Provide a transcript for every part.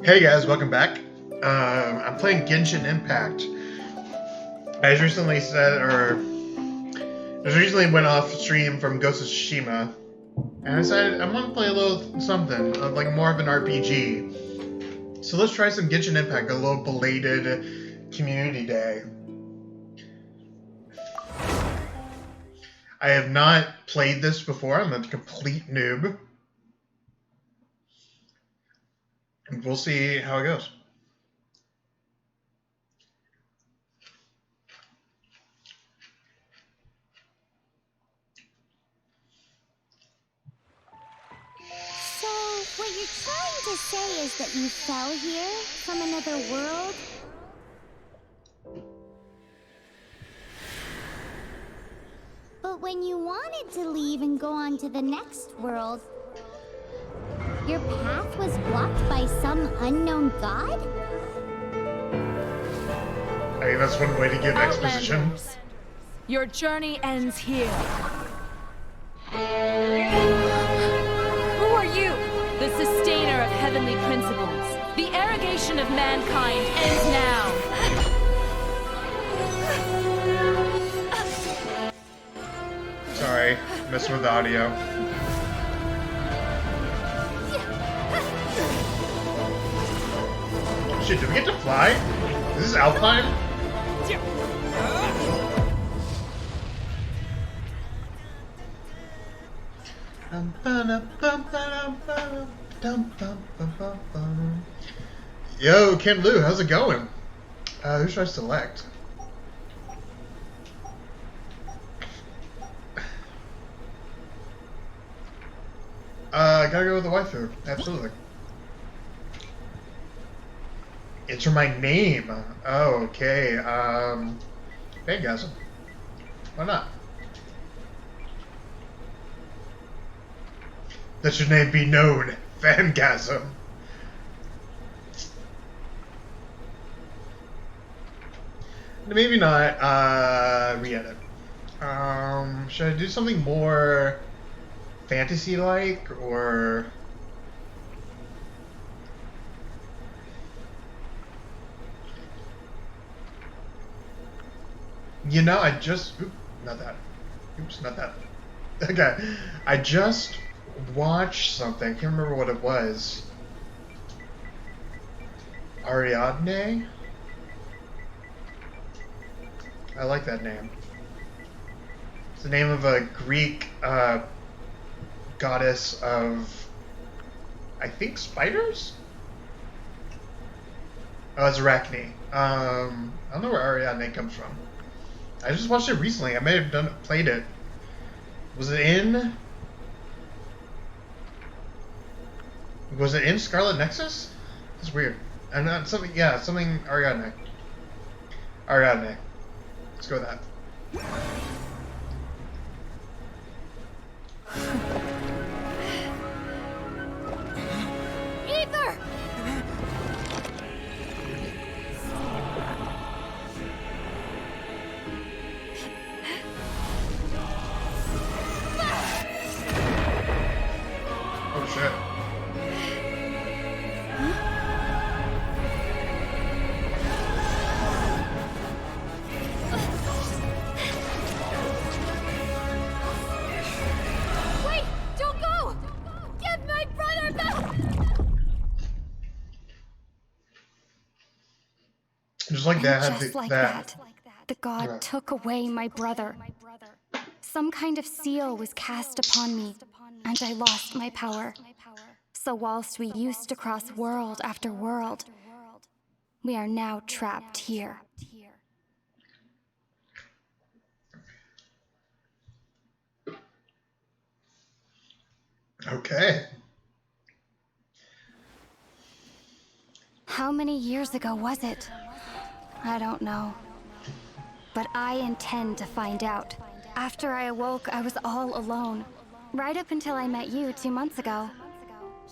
Hey guys, welcome back. I'm playing Genshin Impact. I just recently went off stream from Ghost of Tsushima, and I decided I want to play a little something, like more of an RPG. So let's try some Genshin Impact, a little belated community day. I have not played this before, I'm a complete noob. And we'll see how it goes. So, what you're trying to say is that you fell here from another world? But when you wanted to leave and go on to the next world, your path was blocked by some unknown god? I mean, that's one way to give exposition. Outlanders, your journey ends here. Who are you? The sustainer of heavenly principles. The arrogation of mankind ends now. Sorry, messing with the audio. Shit, did we get to fly? Is this Alpine? Yo, Ken Lu, how's it going? Who should I select? Gotta go with the waifu. Absolutely. Enter my name. Oh, okay. Phangasm. Why not? Let your name be known. Phangasm. Maybe not. Re-edit. Should I do something more fantasy-like, or... You know, I just... Oops, not that. Oops, not that. Okay. I just watched something. I can't remember what it was. Ariadne? I like that name. It's the name of a Greek goddess of, I think, spiders? Oh, it's Arachne. I don't know where Ariadne comes from. I just watched it recently. I may have played it. Was it in Scarlet Nexus? It's weird. And something, yeah, something Ariadne. Ariadne. Let's go with that. Ether! Oh shit. Wait! Don't go! Get my brother back! Just like that. Just like that, the god Yeah. took away my brother. Some kind of seal was cast upon me, and I lost my power. So whilst we used to cross world after world, we are now trapped here. Okay. How many years ago was it? I don't know. But I intend to find out. After I awoke, I was all alone. Right up until I met you 2 months ago.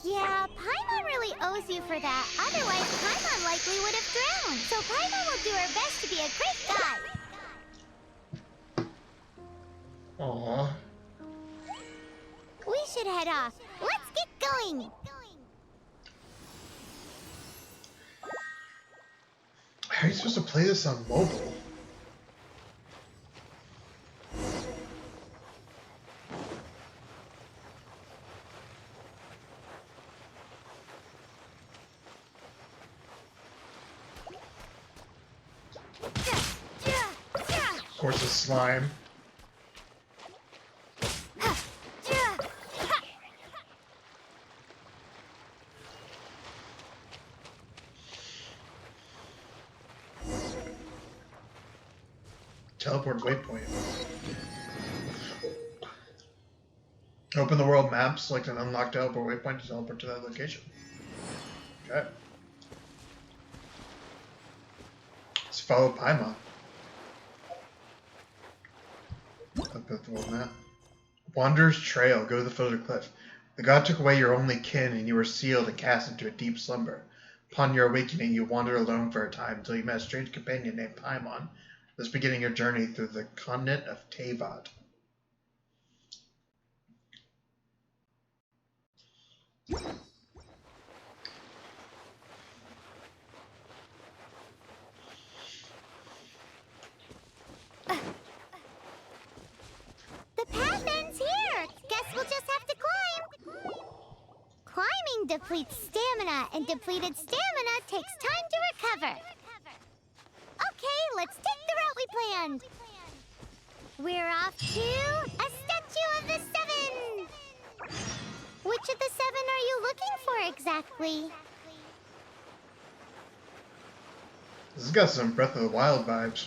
Yeah, Paimon really owes you for that. Otherwise, Paimon likely would have drowned. So Paimon will do her best to be a great guy. Aww. We should head off. Let's get going. How are you supposed to play this on mobile? Of course, it's slime. Teleport waypoint. Open the world map, select an unlocked teleport waypoint to teleport to that location. Okay. Let's follow Paimon. Look at the world map. Wanderer's Trail. Go to the foot of the cliff. The god took away your only kin, and you were sealed and cast into a deep slumber. Upon your awakening, you wandered alone for a time until you met a strange companion named Paimon. Thus beginning your journey through the continent of Teyvat. The path ends here. Guess we'll just have to climb. Climbing depletes stamina, and depleted stamina takes time to recover. Okay, let's take the route we planned. We're off to a statue of the seven. Which of the seven are you looking for exactly? This has got some Breath of the Wild vibes.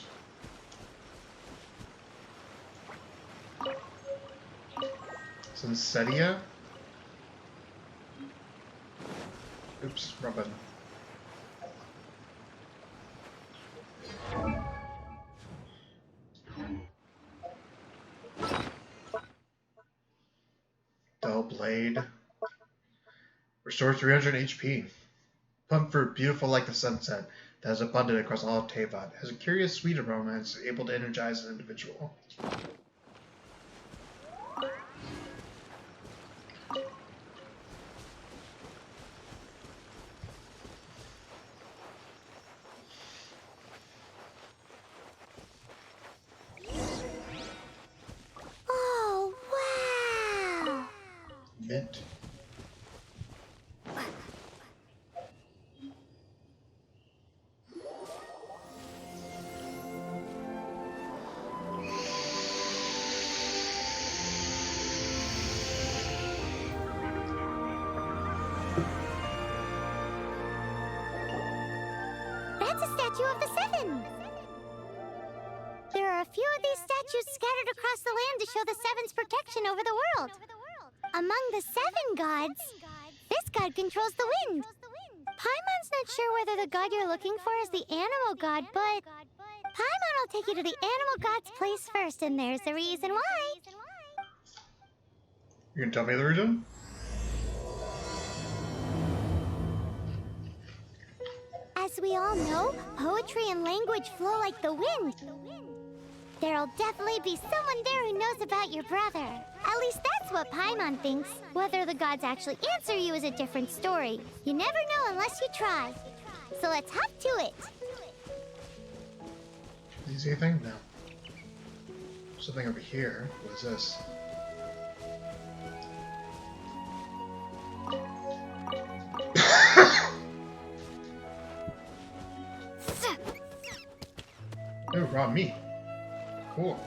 Sunsetia? Oops, wrong button. Dull Blade. Restore 300 HP. Pump fruit, beautiful like the sunset, that is abundant across all of Teyvat. Has a curious sweet aroma and is able to energize an individual. Oh, wow! Mint. That's a statue of the seven. There are a few of these statues scattered across the land to show the seven's protection over the world. Among the seven gods, this god controls the wind. Paimon's not sure whether the god you're looking for is the animal god, but Paimon will take you to the animal god's place first, and there's the reason why. You can tell me the reason? As we all know, poetry and language flow like the wind. There'll definitely be someone there who knows about your brother. At least that's what Paimon thinks. Whether the gods actually answer you is a different story. You never know unless you try. So let's hop to it. Easy thing? No. Something over here. What is this? Oh, raw meat. Cool.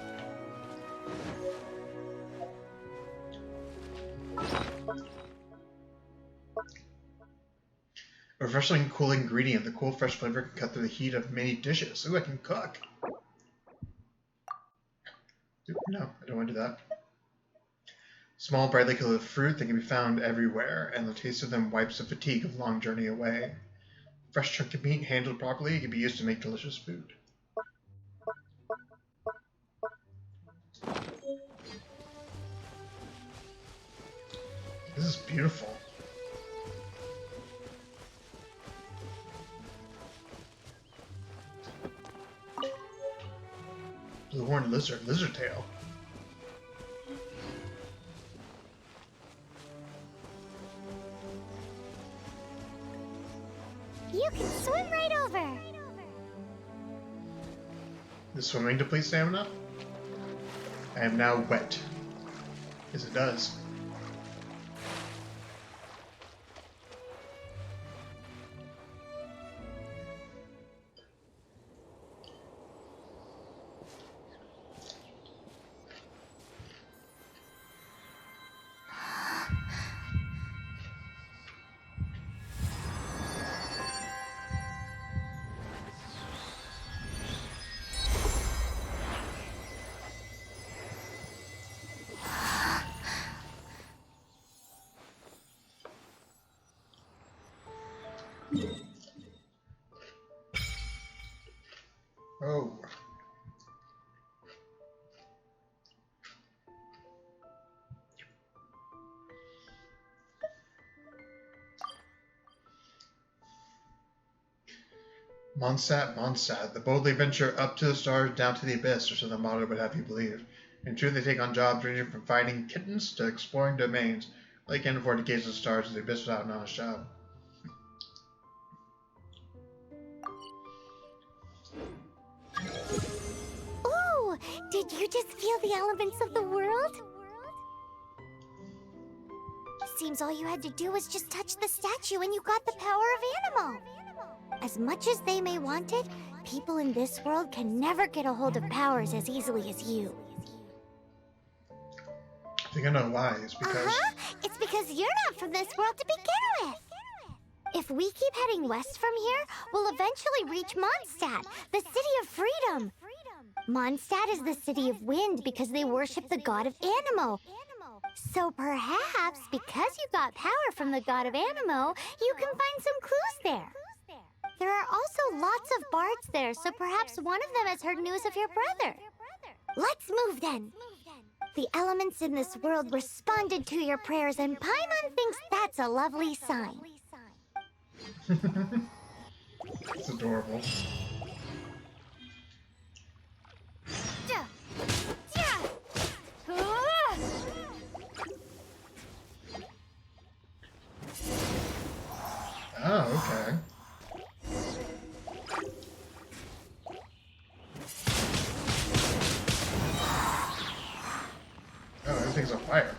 A refreshing cool ingredient. The cool fresh flavor can cut through the heat of many dishes. Ooh, I can cook. Oop, no, I don't want to do that. Small, brightly colored fruit that can be found everywhere, and the taste of them wipes the fatigue of long journey away. Fresh chunk of meat handled properly can be used to make delicious food. This is beautiful. Blue horned lizard, lizard tail. You can swim right over. Does swimming deplete stamina? I am now wet. Yes, it does. Oh. Mondstadt, the boldly venture up to the stars, down to the abyss, or so the motto would have you believe. In truth, they take on jobs ranging from fighting kittens to exploring domains. They can't afford to gaze at the stars of the abyss without an honest job. Ooh, did you just feel the elements of the world? Seems all you had to do was just touch the statue and you got the power of Animo. As much as they may want it, people in this world can never get a hold of powers as easily as you. I think I know why. It's because... It's because you're not from this world to begin with. If we keep heading west from here, we'll eventually reach Mondstadt, the city of freedom. Mondstadt is the city of wind because they worship the god of Animo. So perhaps, because you got power from the god of Animo, you can find some clues there. There are also lots of bards there, so perhaps one of them has heard news of your brother. Let's move then. The elements in this world responded to your prayers, and Paimon thinks that's a lovely sign. It's adorable. Oh, okay. Oh, everything's on fire.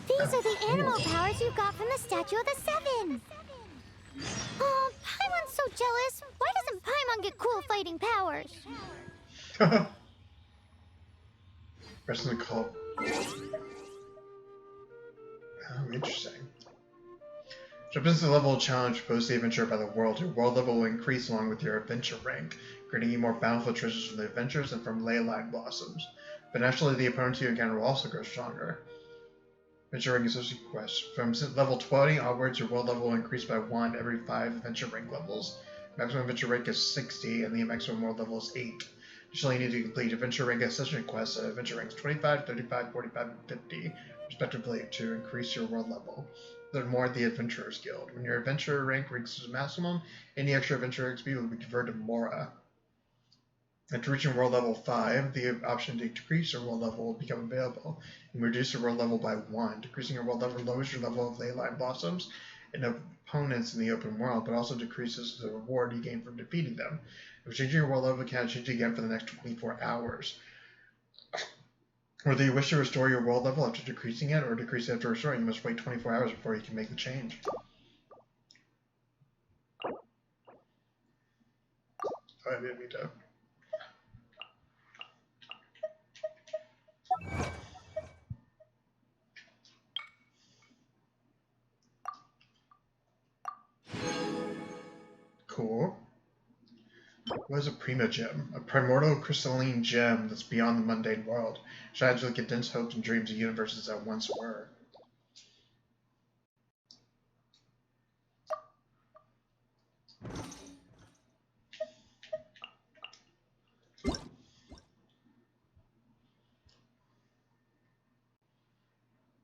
These are the animal powers you got from the Statue of the Seven. Oh, Paimon's so jealous. Why doesn't Paimon get cool fighting powers? Pressing the call. Oh, interesting. Jump into the level of challenge proposed the adventure by the world. Your world level will increase along with your adventure rank, granting you more bountiful treasures from the adventures and from ley line blossoms. But naturally, the opponents you encounter will also grow stronger. Adventure rank associated quests. From level 20 onwards, your world level will increase by 1 every 5 adventure rank levels. Maximum adventure rank is 60, and the maximum world level is 8. Additionally, you need to complete adventure rank accession quests at adventure ranks 25, 35, 45, and 50, respectively, to increase your world level. Learn more at the Adventurers Guild. When your adventure rank reaches maximum, any extra adventure XP will be converted to Mora. After reaching world level 5, the option to decrease your world level will become available, and reduce your world level by 1. Decreasing your world level lowers your level of ley line blossoms and opponents in the open world, but also decreases the reward you gain from defeating them. If changing your world level, you can't change it again for the next 24 hours. Whether you wish to restore your world level after decreasing it, or decrease it after restoring, you must wait 24 hours before you can make the change. Oh, I didn't mean to. Cool. What is a prima gem? A primordial crystalline gem that's beyond the mundane world. Shines with condensed hopes and dreams of universes that once were.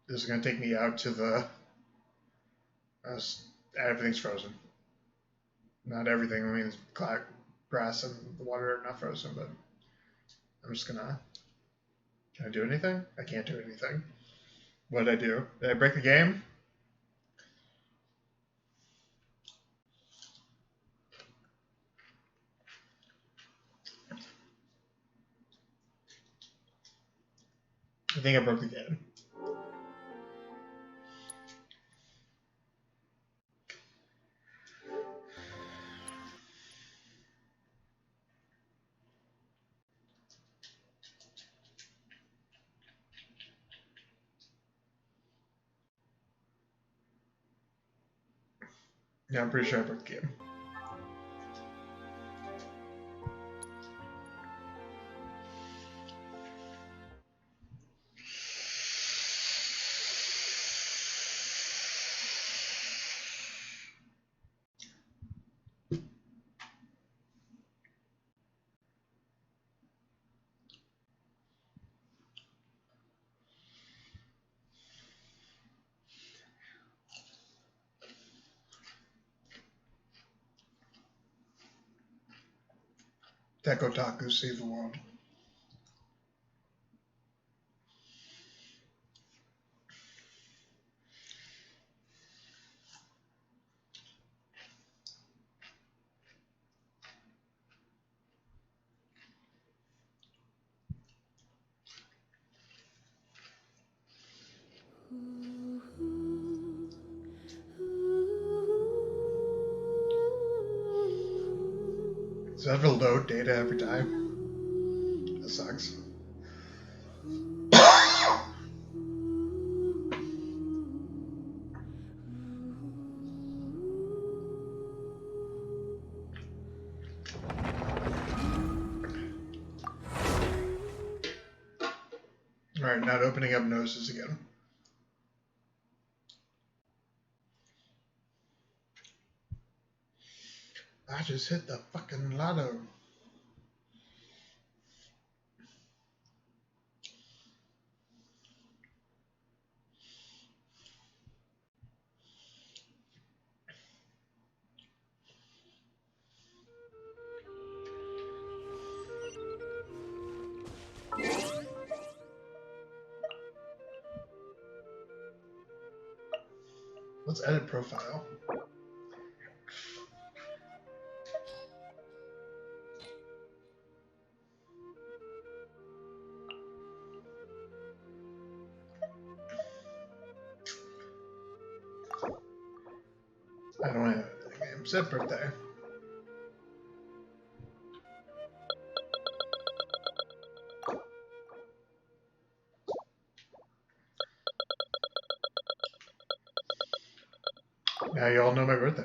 This is going to take me out to the... everything's frozen. Not everything, I mean, grass and the water are not frozen, but I'm just gonna... Can I do anything? I can't do anything. What did I do? Did I break the game? I think I broke the game. Yeah, I'm pretty sure I broke the game. Dekotaku save the world. Does that ever load data every time? That sucks. Alright, not opening up noses again. I just hit the fucking lotto. Let's edit profile. I don't have anything. Set birthday. Now you all know my birthday.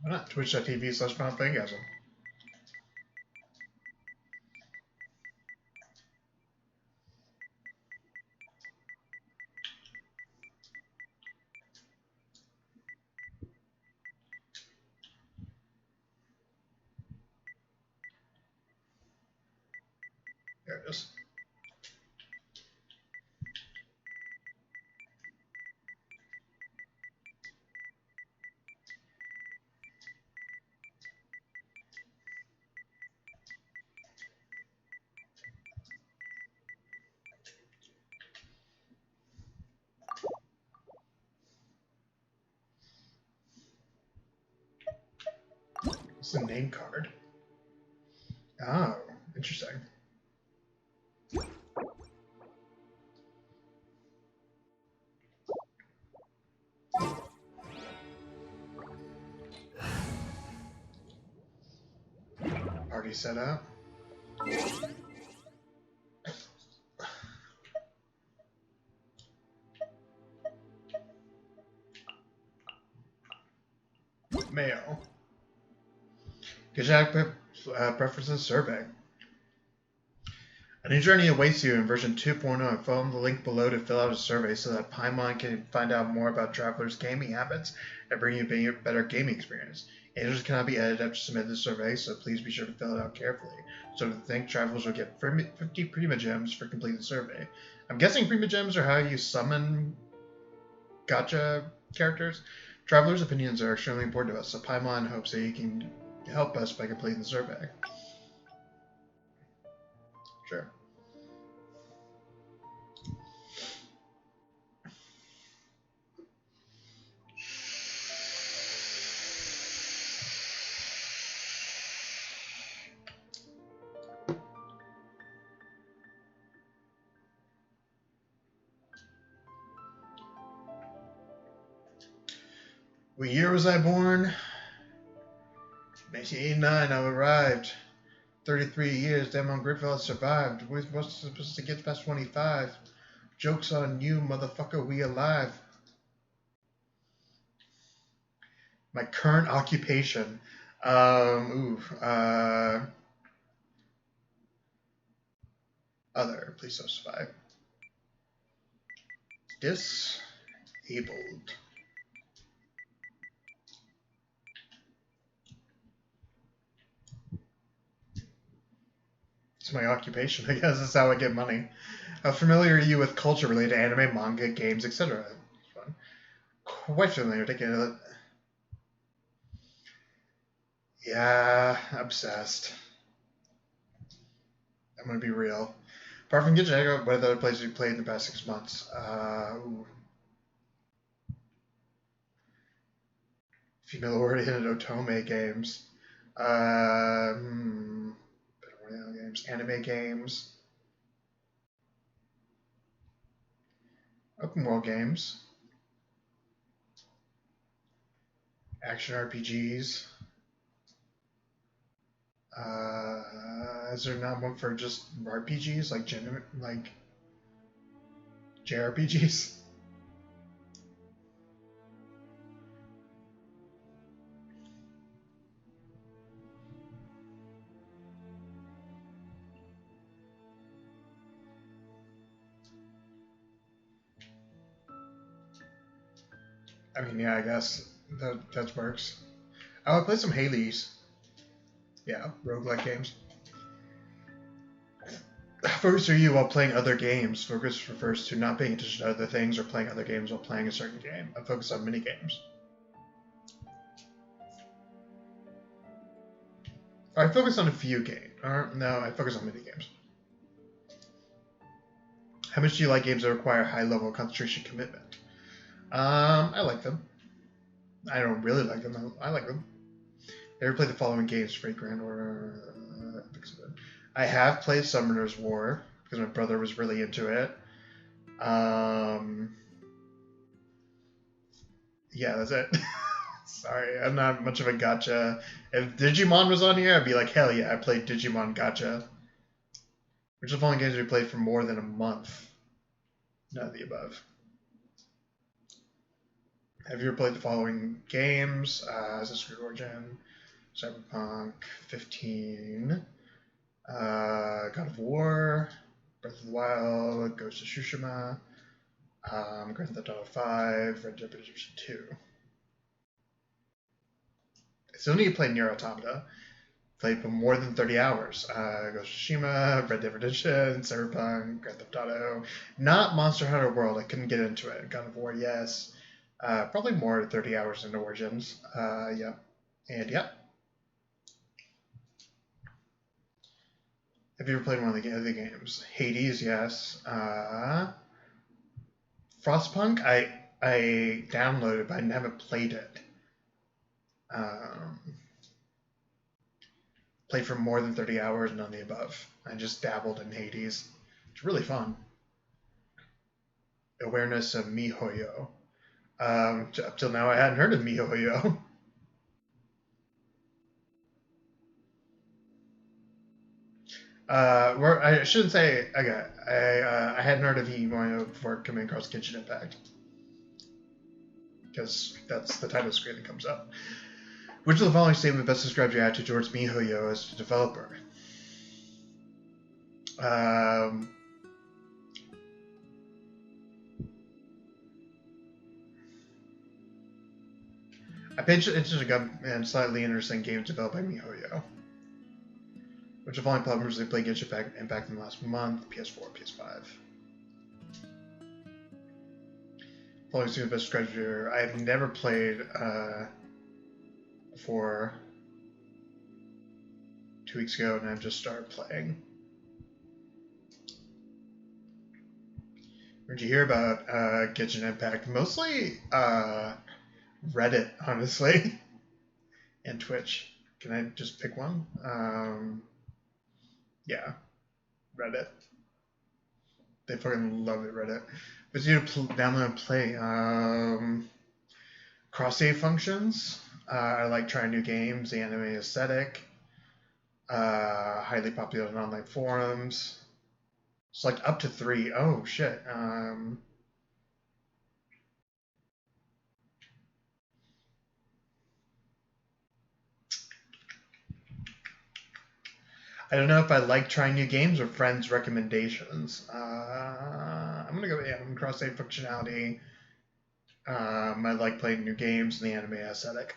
Why not? Twitch.tv/MountPhangasm. There it is. It's the name card. Oh, interesting. Party set up. Mail. Genshin Preferences Survey. A new journey awaits you in version 2.0. Follow the link below to fill out a survey so that Paimon can find out more about travelers' gaming habits and bring you a better gaming experience. Answers cannot be edited after submitting the survey, so please be sure to fill it out carefully. So to think, travelers will get 50 Prima Gems for completing the survey. I'm guessing Prima Gems are how you summon gacha characters. Travelers' opinions are extremely important to us, so Paimon hopes that he can Help us by completing the survey. Sure. What year was I born? 1989, I arrived. 33 years, damn ungrateful I survived. We're supposed to get past 25. Joke's on you, motherfucker, we alive. My current occupation. Other, please don't survive. Disabled. It's my occupation, I guess. That's how I get money. How familiar are you with culture-related anime, manga, games, etc.? Quite familiar. Taking it. Yeah, obsessed. I'm gonna be real. Apart from Genshin Impact, what other places you played in the past 6 months? Female-oriented otome games. Battle Royale games. Anime games. Open world games. Action RPGs. Is there not one for just RPGs, like JRPGs? I mean, yeah, I guess that works. I would play some Hades. Yeah, roguelike games. Focus are you while playing other games? Focus refers to not paying attention to other things or playing other games while playing a certain game. I focus on mini games. I focus on a few games. No, I focus on mini games. How much do you like games that require high level of concentration commitment? I like them. I don't really like them. I like them. I ever played the following games: Fate Grand Order. I have played Summoner's War because my brother was really into it. Yeah, that's it. Sorry, I'm not much of a gacha. If Digimon was on here, I'd be like, hell yeah, I played Digimon gacha. Which of the following games we played for more than a month? None of the above. Have you ever played the following games? Assassin's Creed Origin, Cyberpunk 15, God of War, Breath of the Wild, Ghost of Tsushima, Grand Theft Auto 5, Red Dead Redemption 2. I still need to play Nier Automata. Played for more than 30 hours. Ghost of Tsushima, Red Dead Redemption, Cyberpunk, Grand Theft Auto. Not Monster Hunter World. I couldn't get into it. God of War, yes. Probably more than 30 hours into Origins. Yeah. And yeah. Have you ever played one of the other games? Hades, yes. Frostpunk, I downloaded, but I haven't played it. Played for more than 30 hours, none of the above. I just dabbled in Hades. It's really fun. Awareness of MiHoYo. Up till now, I hadn't heard of MiHoYo. I shouldn't say. Okay, I hadn't heard of MiHoYo before coming across Genshin Impact, because that's the title screen that comes up. Which of the following statement best describes your attitude towards MiHoYo as a developer? I paid attention to good and slightly interesting games developed by MiHoYo. Which of the following platforms they played Genshin Impact in the last month? PS4, PS5. Following statement best describes your. I have never played before. 2 weeks ago, and I've just started playing. Where'd you hear about Genshin Impact? Mostly Reddit, honestly, and Twitch. Can I just pick one? Yeah, Reddit. They fucking love it, Reddit. But you download and play. Cross-save functions. I like trying new games. The anime aesthetic. Highly popular on online forums. It's like up to 3. Oh shit. I don't know if I like trying new games or friends' recommendations. I'm gonna go with cross-save functionality. I like playing new games and the anime aesthetic.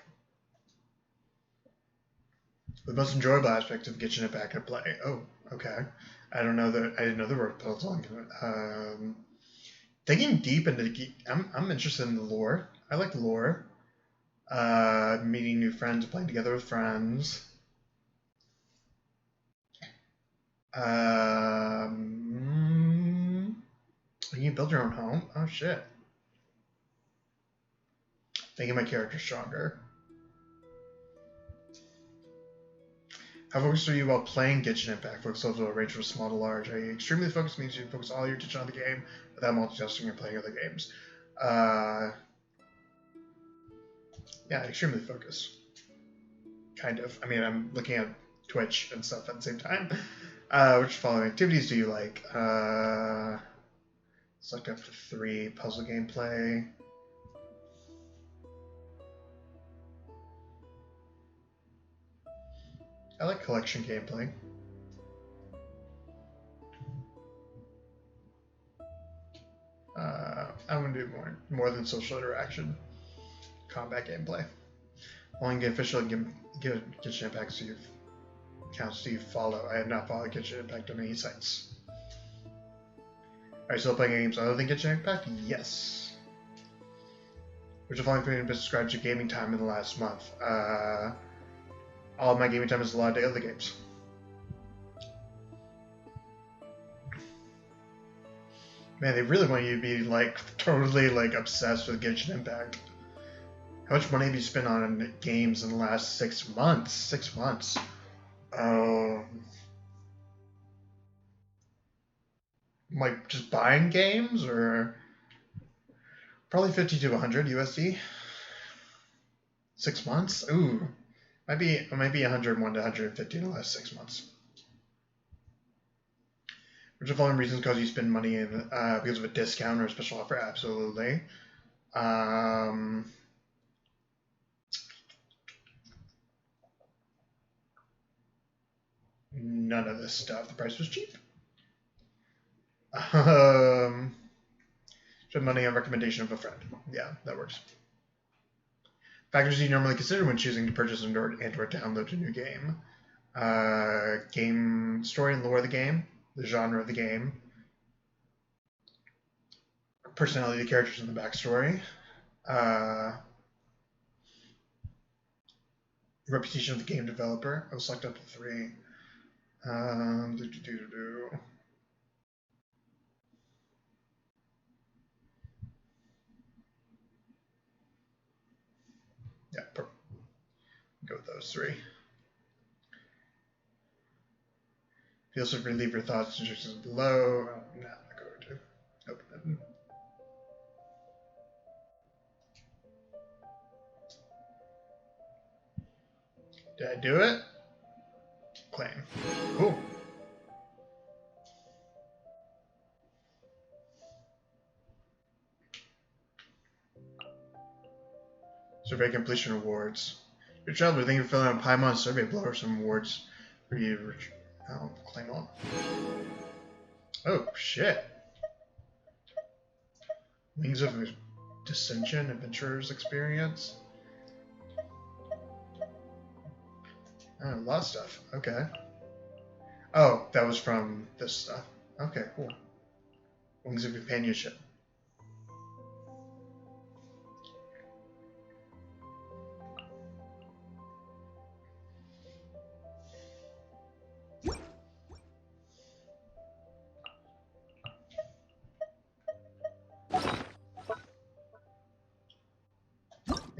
The most enjoyable aspect of Genshin Impact to play. Oh, okay. I didn't know there were puzzles. Digging deep into I'm interested in the lore. I like the lore. Meeting new friends, playing together with friends. You can build your own home. Oh shit. Making my character stronger. How focused are you while playing Genshin Impact? Focus levels will range from small to large. Extremely focused means you focus all your attention on the game without multitasking or playing other games. Yeah, extremely focused. Kind of. I mean, I'm looking at Twitch and stuff at the same time. Which following activities do you like? Select up to 3. Puzzle gameplay. I like collection gameplay. I'm gonna do more than social interaction. Combat gameplay. Only get official Genshin Impact accounts do you follow. I have not followed Genshin Impact on any sites. Are you still playing games other than Genshin Impact? Yes. Which of the following been described your gaming time in the last month? All of my gaming time is allotted to other games. Man, they really want you to be like totally like obsessed with Genshin Impact. How much money have you spent on games in the last 6 months? 6 months. Like just buying games, or probably 50 to 100 USD. 6 months. Ooh, might be 101 to 150 in the last 6 months. Which of the following reasons cause you spend money in because of a discount or a special offer? Absolutely. None of this stuff. The price was cheap. Spend money on recommendation of a friend. Yeah, that works. Factors you normally consider when choosing to purchase and/or download a new game. Game story and lore of the game, the genre of the game, personality of the characters in the backstory, reputation of the game developer. I'll select up to 3. Yeah, go with those 3. Feel free to leave your thoughts and suggestions below. I'm not going to open it. Did I do it? Claim. Cool. Survey completion rewards. Your child, thank you for filling out a Paimon survey below or some awards for you to claim on. Oh shit. Wings of Dissension, Adventurer's Experience. Oh, a lot of stuff. Okay. Oh, that was from this stuff. Okay, cool. Wings of Companionship.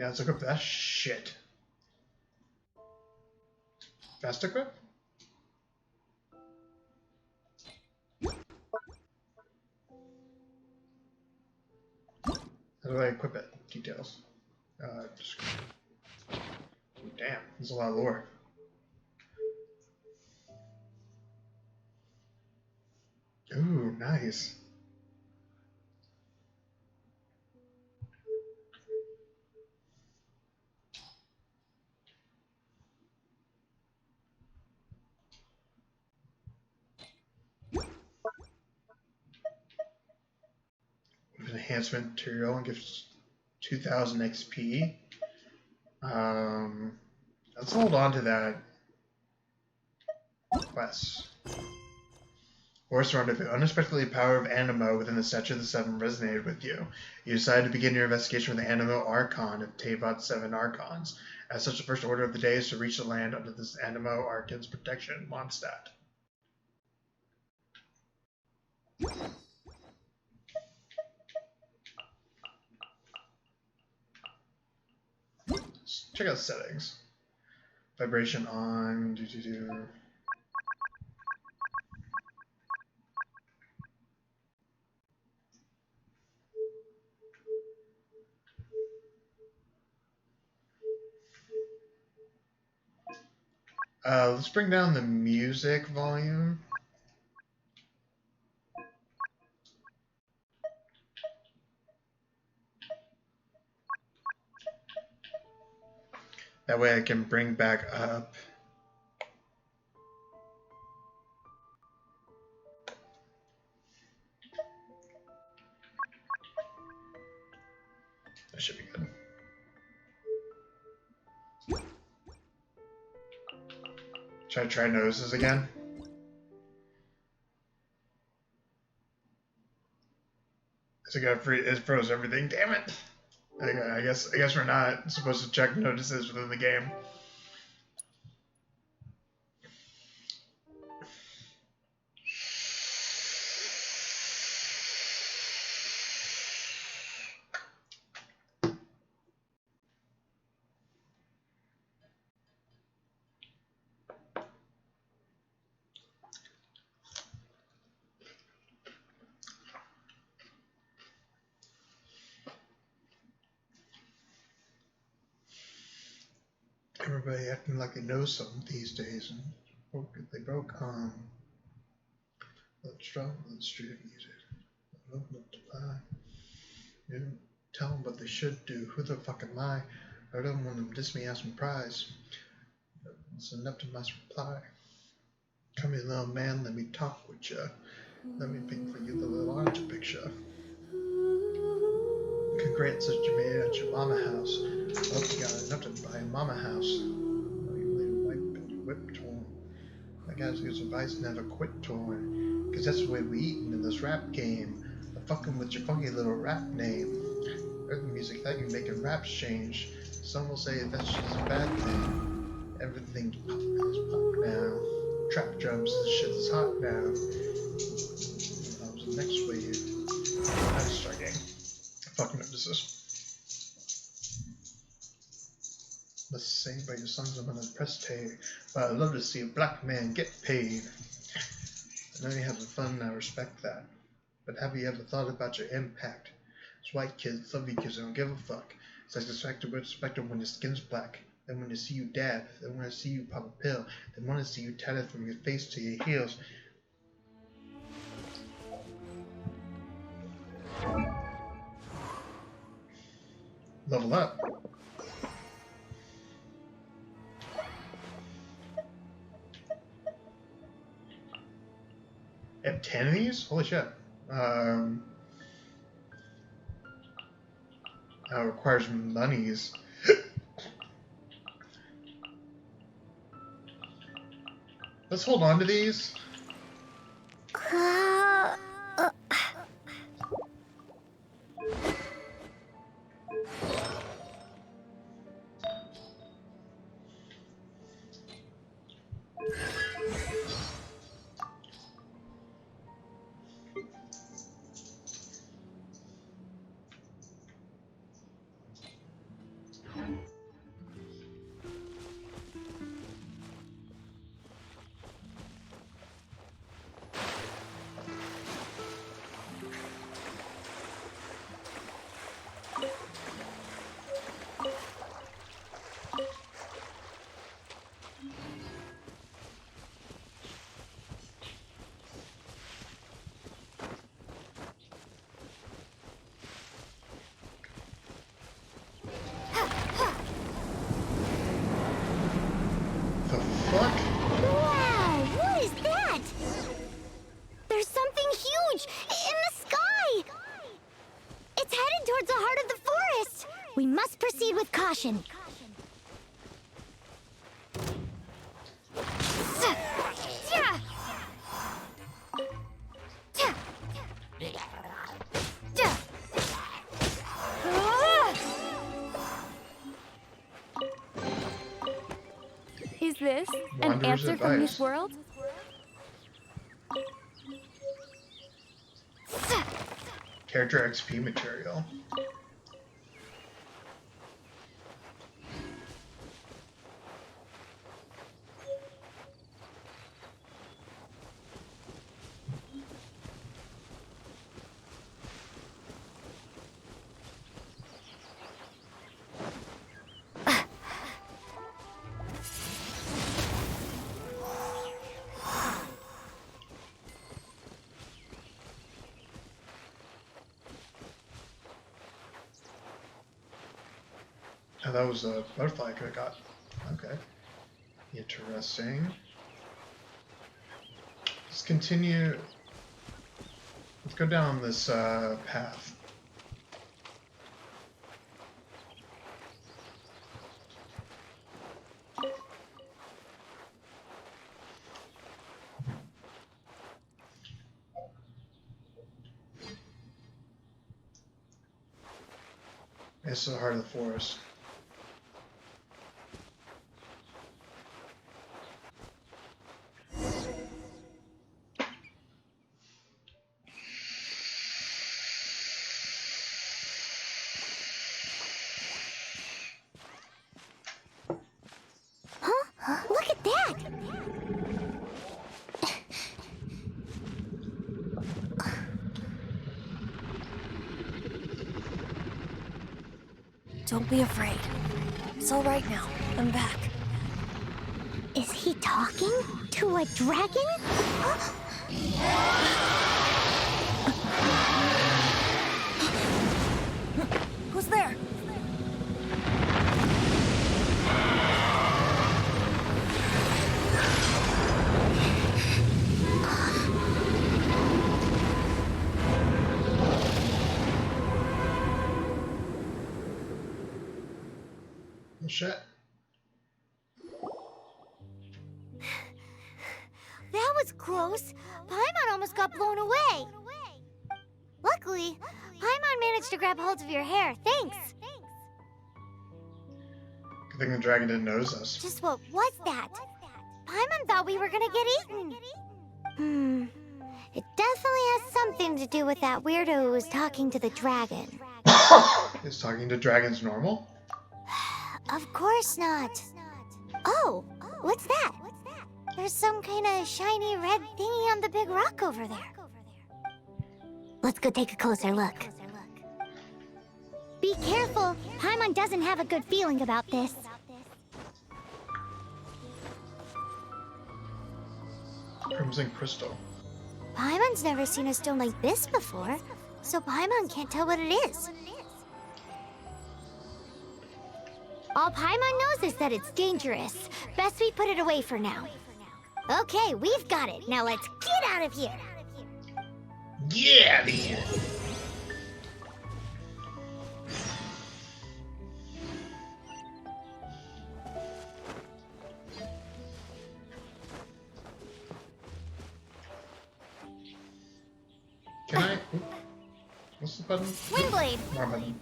Yeah, let's equip that shit. Fast equip? How do I equip it? Details. Just... Damn, there's a lot of lore. Ooh, nice. Enhancement material and gives 2,000 XP. Let's hold on to that quest. Horse Rendezvous. Unexpectedly, power of Animo within the Statue of the Seven resonated with you. You decided to begin your investigation with the Animo Archon of Tevat's Seven Archons. As such, the first order of the day is to reach the land under this Animo Archon's protection. Mondstadt. Let's check out settings. Vibration on. Let's bring down the music volume. That way I can bring back up. That should be good. Should I try noses again? It froze everything. Damn it! I guess we're not supposed to check notices within the game. Everybody acting like they know something these days, and they broke let's drop on the street music. I don't multiply. You don't tell them what they should do. Who the fuck am I? I don't want them to diss me as some prize. It's an optimized reply. Come here, little man, let me talk with ya. Let me pick for you the little orange picture. Congrats that you made it at your mama house. I hope you got enough to buy a mama house. Oh, you little wipe and your whip torn. I gotta use advice, never quit torn. Cause that's the way we eatin' in this rap game. I'm fucking with your funky little rap name. Heard the music that you making raps change. Some will say that's just a bad thing. Everything's pop now. Trap drums, this shit is hot now. That was the next wave. I'm striking. Fucking up this. Let's say by your sons I'm gonna press tag, but I'd love to see a black man get paid. I know you're having fun and I respect that. But have you ever thought about your impact? It's white kids, love you kids, they don't give a fuck. It's like the respected when your skin's black. Then when they see you dab, then when they see you pop a pill, they want to see you tatted from your face to your heels. Level up. I have 10 of these? Holy shit. Requires monies. Let's hold on to these. of caution. Is this an Wanderer's answer from advice. this world? Character XP material. Oh, that was a butterfly I could have got. Okay. Interesting. Let's continue. Let's go down this path. This is the heart of the forest. Huh? Look at that! Don't be afraid. It's all right now. I'm back. Is he talking to a dragon? Who's there? Oh, shit. That was close. Paimon almost got blown away. Luckily, Paimon managed to grab hold of your hair. Thanks. Good thing the dragon didn't notice us. Just what was that? Paimon thought we were gonna get eaten. It definitely has something to do with that weirdo who was talking to the dragon. Is talking to dragons normal? Of course not. Oh, what's that? There's some kind of shiny red thingy on the big rock over there. Let's go take a closer look. Be careful. Paimon doesn't have a good feeling about this. Crimson crystal. Paimon's never seen a stone like this before, so Paimon can't tell what it is. All Paimon knows is that it's dangerous. Best we put it away for now. Okay, we've got it. Now let's get out of here. Yeah, man. Can I? What's the button? Windblade. More button.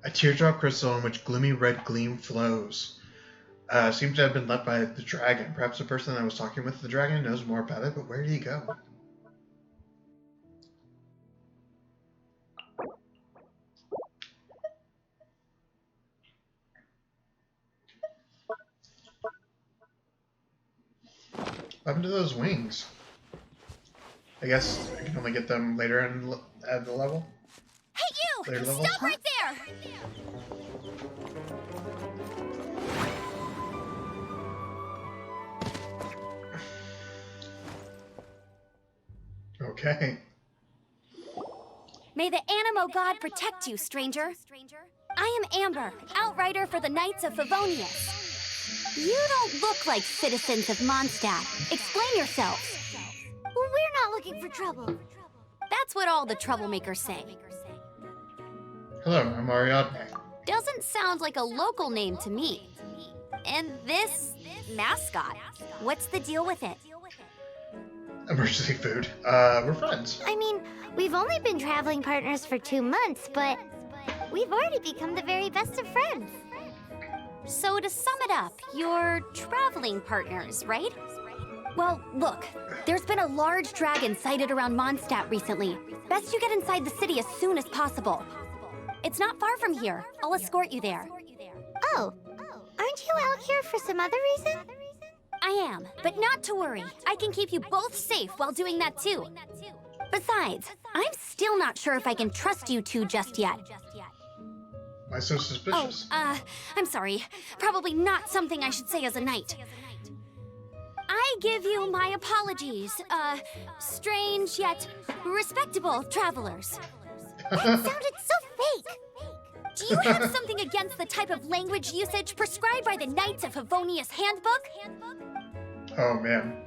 A teardrop crystal in which gloomy red gleam flows. Seems to have been left by the dragon. Perhaps the person that was talking with the dragon knows more about it, but where did he go? What happened to those wings? I guess I can only get them later at the level. Hey, you! Later levels? Stop right there! Okay. May the Animo God protect you, stranger. I am Amber, outrider for the Knights of Favonius. You don't look like citizens of Mondstadt. Explain yourselves. Well, we're not looking for trouble. That's what all the troublemakers say. Hello, I'm Ariadne. Doesn't sound like a local name to me. And this mascot, what's the deal with it? Emergency food. We're friends. I mean, we've only been traveling partners for 2 months, but we've already become the very best of friends. So to sum it up, you're traveling partners, right? Well, look, there's been a large dragon sighted around Mondstadt recently. Best you get inside the city as soon as possible. It's not far from here. I'll escort you there. Oh, aren't you out here for some other reason? I am, but not to worry. I can keep you both safe while doing that too. Besides, I'm still not sure if I can trust you two just yet. Why so suspicious? I'm sorry. Probably not something I should say as a knight. I give you my apologies, strange yet respectable travelers. That sounded so fake. Do you have something against the type of language usage prescribed by the Knights of Favonius Handbook? Oh, man.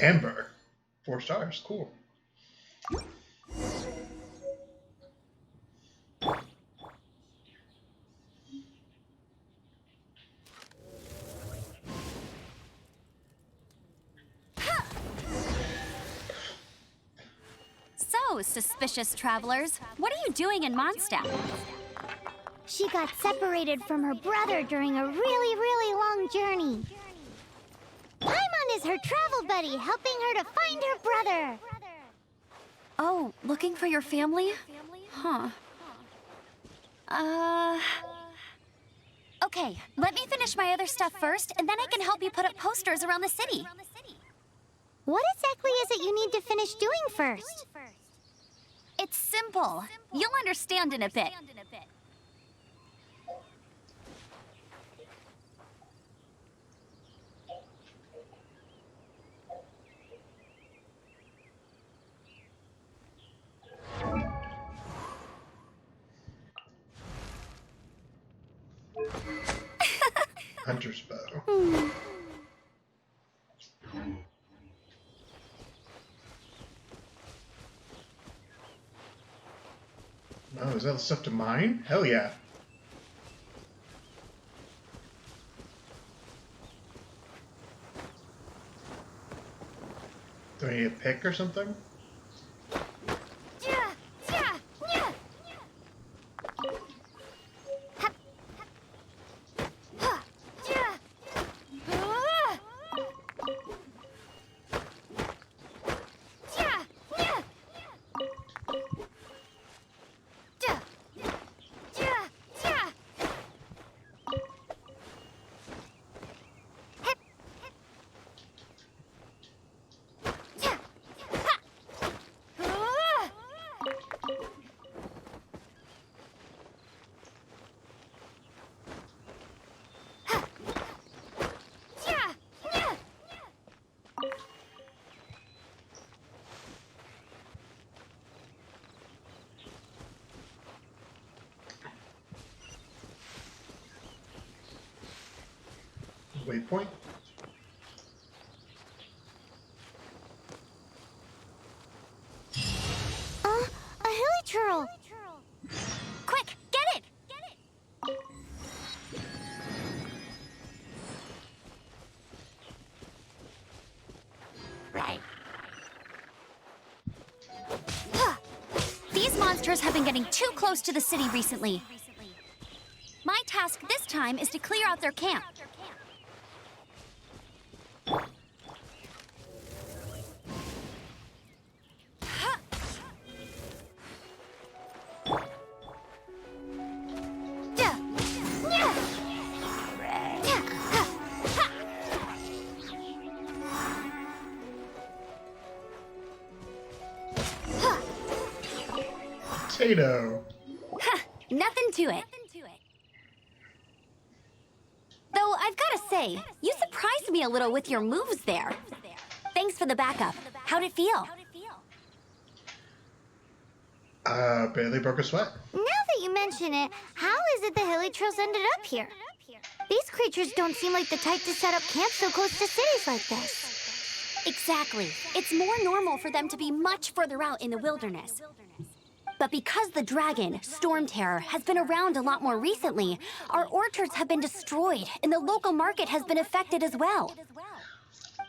Amber. 4 stars. Cool. So, suspicious travelers, what are you doing in Mondstadt? She got separated from her brother during a really long journey. Paimon is her travel buddy, helping her to find her brother. Oh, looking for your family? Huh. Okay, let me finish my other stuff first, and then I can help you put up posters around the city. What exactly is it you need to finish doing first? It's simple. You'll understand in a bit. Hunter's bow. Oh, is that the stuff to mine? Hell yeah. Do I need a pick or something? Waypoint? A hilichurl. Quick, get it! Right. These monsters have been getting too close to the city recently. My task this time is to clear out their camp. Potato. Nothing to it. Though I've gotta say, you surprised me a little with your moves there. Thanks for the backup. How'd it feel? Barely broke a sweat. Now that you mention it, how is it the hilly trails ended up here? These creatures don't seem like the type to set up camp so close to cities like this. Exactly. It's more normal for them to be much further out in the wilderness. But because the dragon, Storm Terror, has been around a lot more recently, our orchards have been destroyed and the local market has been affected as well.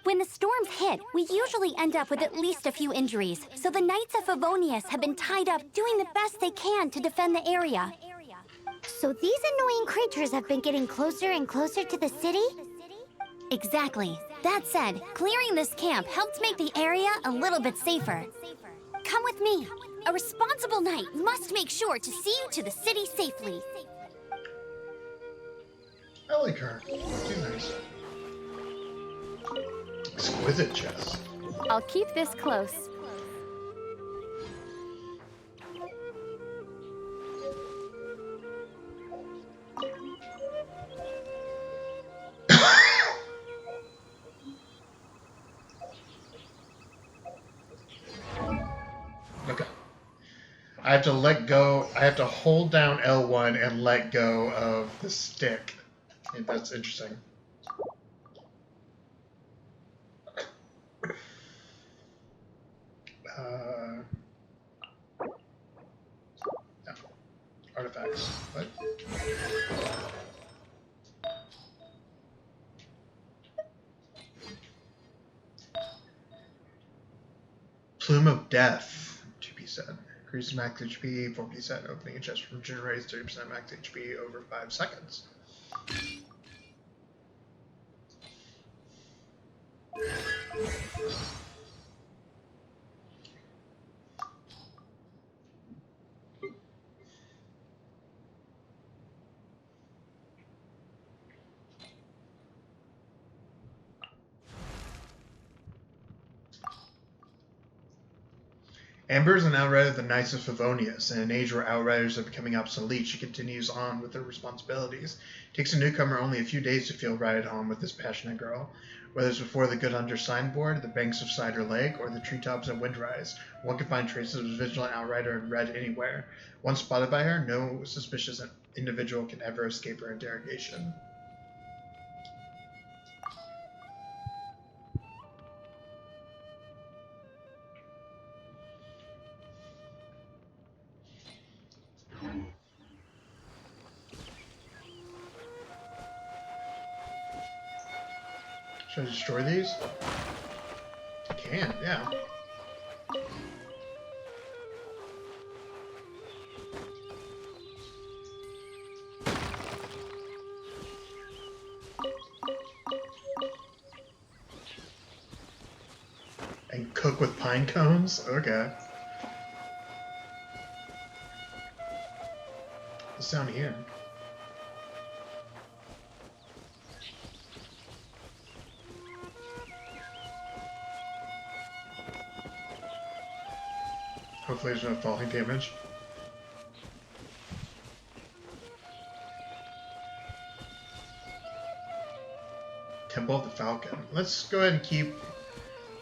When the storms hit, we usually end up with at least a few injuries, so the Knights of Favonius have been tied up doing the best they can to defend the area. So these annoying creatures have been getting closer and closer to the city? Exactly. That said, clearing this camp helped make the area a little bit safer. Come with me. A responsible knight must make sure to see you to the city safely. I like her. She's nice. Exquisite chest. I'll keep this close. Okay. I have to let go. I have to hold down L1 and let go of the stick. And that's interesting. No. Artifacts. What? Plume of Death. 2p set. Increases max HP, 4p set. Opening a chest regenerates 30% max HP over 5 seconds. Amber is an outrider of the Knights of Favonius. In an age where outriders are becoming obsolete, she continues on with her responsibilities. It takes a newcomer only a few days to feel right at home with this passionate girl. Whether it's before the Good Hunter signboard, the banks of Cider Lake, or the treetops at Windrise, one can find traces of a vigilant outrider in red anywhere. Once spotted by her, no suspicious individual can ever escape her interrogation. Should I destroy these? I can, yeah. And cook with pine cones? Okay. What's down here? Hopefully there's no falling damage. Temple of the Falcon. Let's go ahead and keep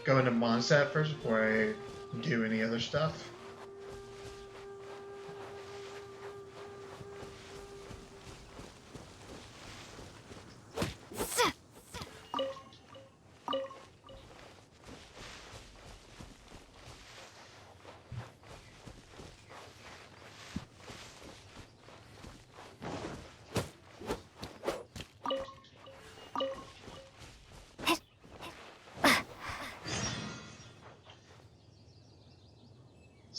going to Mondstadt first before I do any other stuff.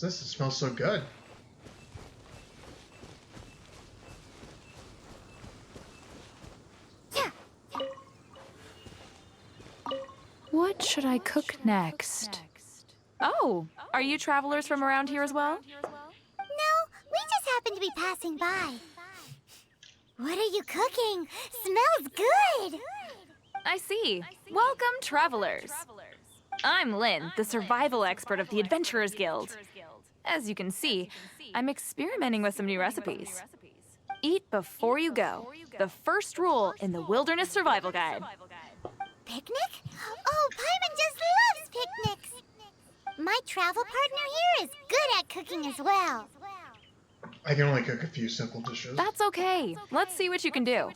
What's this? It smells so good. What should I cook next? Oh, are you travelers from around here as well? No, we just happen to be passing by. What are you cooking? Smells good! I see. Welcome, travelers. I'm Lynn, the survival expert of the Adventurers Guild. As you can see, I'm experimenting with some new recipes. Eat before you go. The first rule in the Wilderness Survival Guide. Picnic? Oh, Paimon just loves picnics! My travel partner here is good at cooking as well. I can only cook a few simple dishes. That's okay. Let's see what you can do.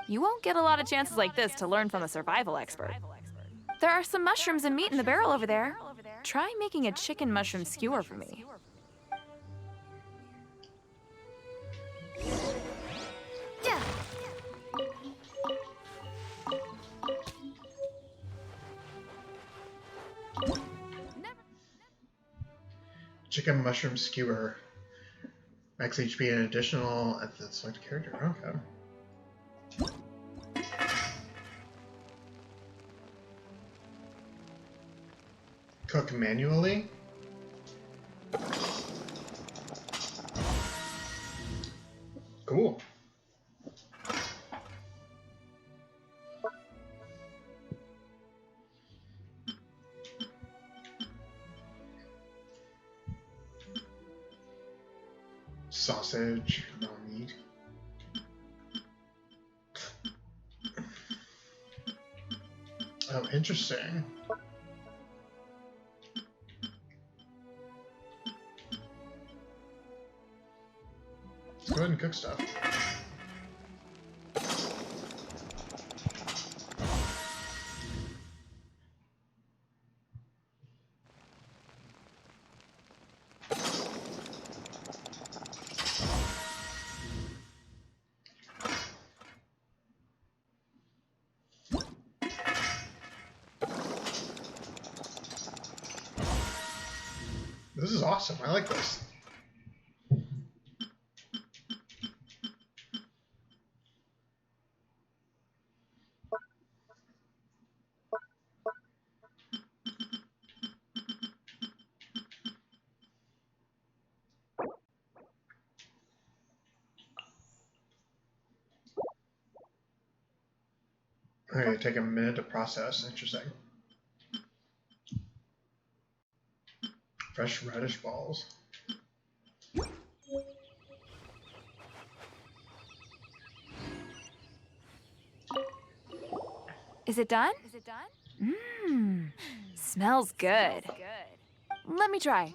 You won't get a lot of chances like this to learn from a survival expert. There are some mushrooms and meat in the barrel over there. Try making a chicken mushroom skewer for me. Chicken mushroom skewer. Max HP and additional at the select character. Okay. Cook manually? Cool. Sausage, no meat. Oh, interesting. Let's go ahead and cook stuff. This is awesome. I like this. Okay, take a minute to process. Interesting. Fresh radish balls. Is it done? Smells good. Let me try.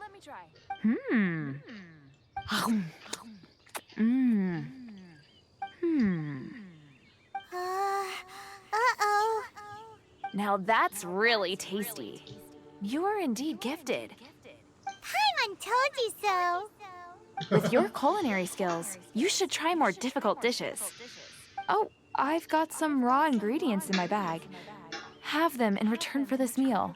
Uh-oh. Now that's really tasty. You're indeed gifted. Paimon told you so. With your culinary skills, you should try more difficult dishes. Oh, I've got some raw ingredients in my bag. Have them in return for this meal.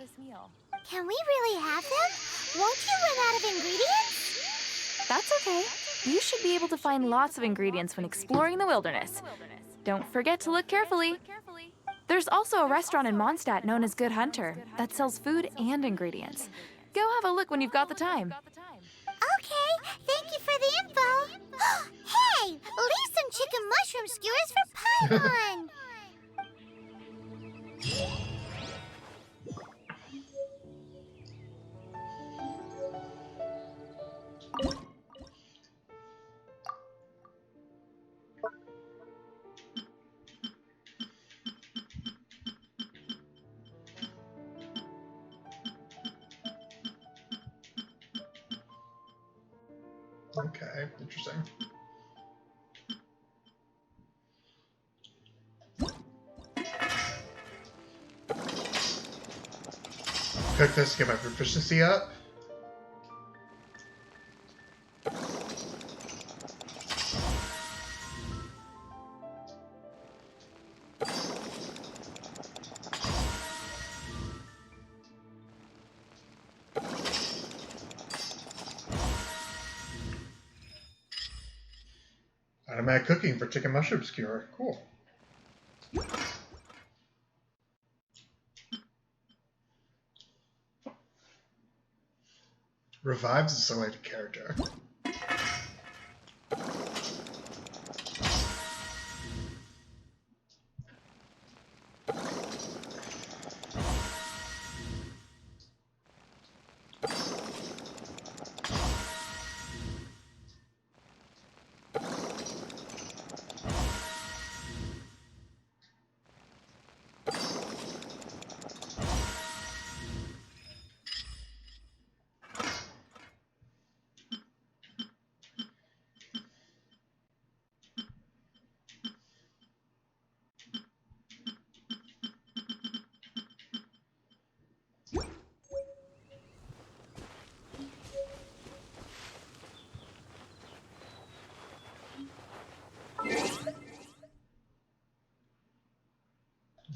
Can we really have them? Won't you run out of ingredients? That's okay. You should be able to find lots of ingredients when exploring the wilderness. Don't forget to look carefully. There's also a restaurant in Mondstadt known as Good Hunter that sells food and ingredients. Go have a look when you've got the time. Okay, thank you for the info. Hey, leave some chicken mushroom skewers for Paimon. Okay, interesting. Cook this to get my proficiency up. Automatic cooking for chicken mushroom skewer. Cool. Revives the selected character.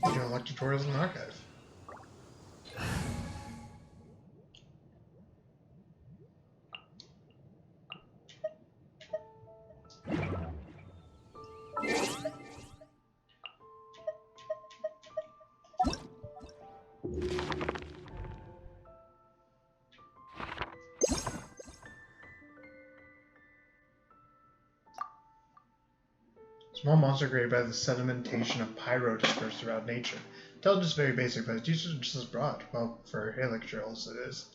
You can elect tutorials in the archive. Small monster created by the sedimentation of pyro dispersed throughout nature. Intelligence is very basic, but its usage is just as broad. Well, for Halix trails, it is.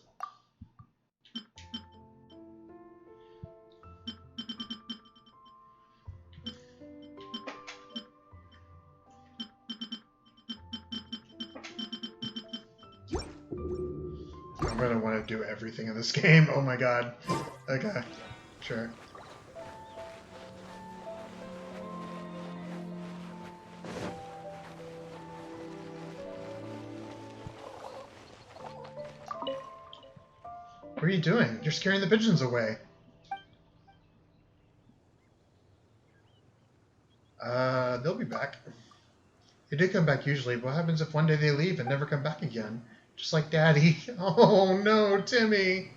I'm gonna want to do everything in this game. Oh my god. Okay, sure. What are you doing? You're scaring the pigeons away. They'll be back. They do come back usually, but what happens if one day they leave and never come back again? Just like Daddy. Oh no, Timmy!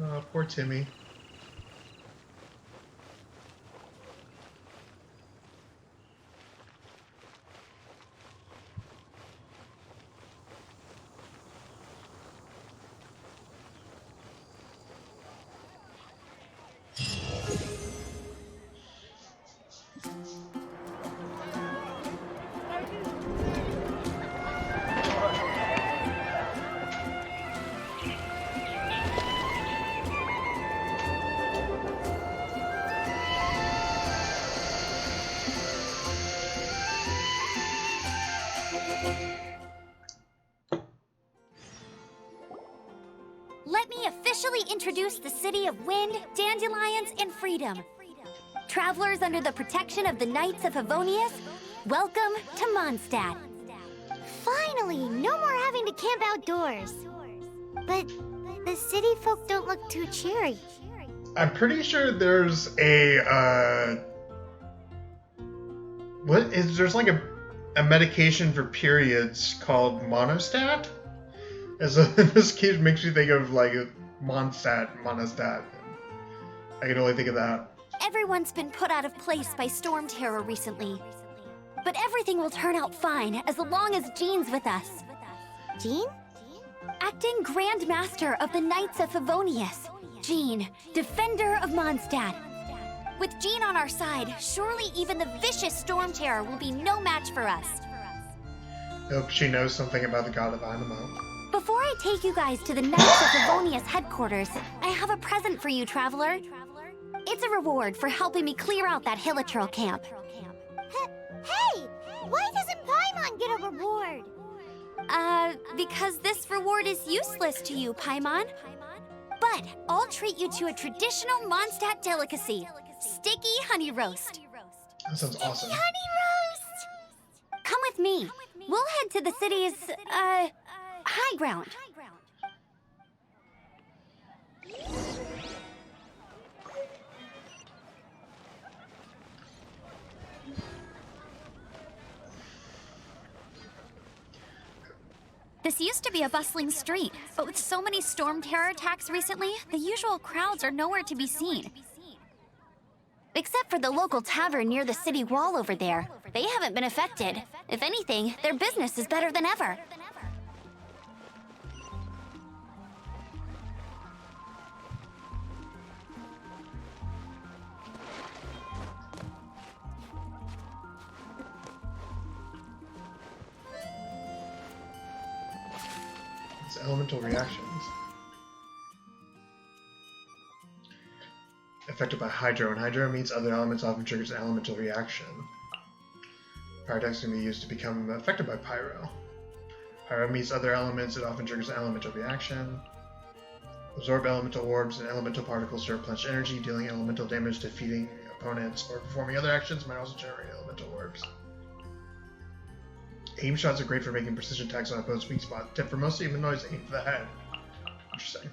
Oh, poor Timmy. Let me officially introduce the city of wind, dandelions, and freedom. Travelers under the protection of the Knights of Favonius, welcome to Mondstadt. Finally, no more having to camp outdoors. But the city folk don't look too cheery. I'm pretty sure there's a, there's like a medication for periods called Monostat? This case makes me think of like Mondstadt. I can only think of that. Everyone's been put out of place by storm terror recently. But everything will turn out fine as long as Jean's with us. Jean? Acting Grand Master of the Knights of Favonius. Jean, Defender of Mondstadt. With Jean on our side, surely even the vicious storm terror will be no match for us. I hope she knows something about the god of Animo. Before I take you guys to the Knights of Favonius headquarters, I have a present for you, Traveler. It's a reward for helping me clear out that Hilitril camp. Hey! Why doesn't Paimon get a reward? Because this reward is useless to you, Paimon. But I'll treat you to a traditional Mondstadt delicacy, sticky honey roast. That sounds awesome. Honey roast! Come with me. We'll head to the city's, high ground. This used to be a bustling street, but with so many storm terror attacks recently, the usual crowds are nowhere to be seen. Except for the local tavern near the city wall over there. They haven't been affected. If anything, their business is better than ever. It's elemental reactions. Affected by Hydro, and Hydro meets other elements often triggers an elemental reaction. Pyrotex can be used to become affected by Pyro. Pyro meets other elements, it often triggers an elemental reaction. Absorb elemental orbs and elemental particles to replenish energy, dealing elemental damage, defeating opponents, or performing other actions might also generate elemental orbs. Aim shots are great for making precision attacks on opponent's weak spot. Tip for most humanoids, aim for the head. Interesting.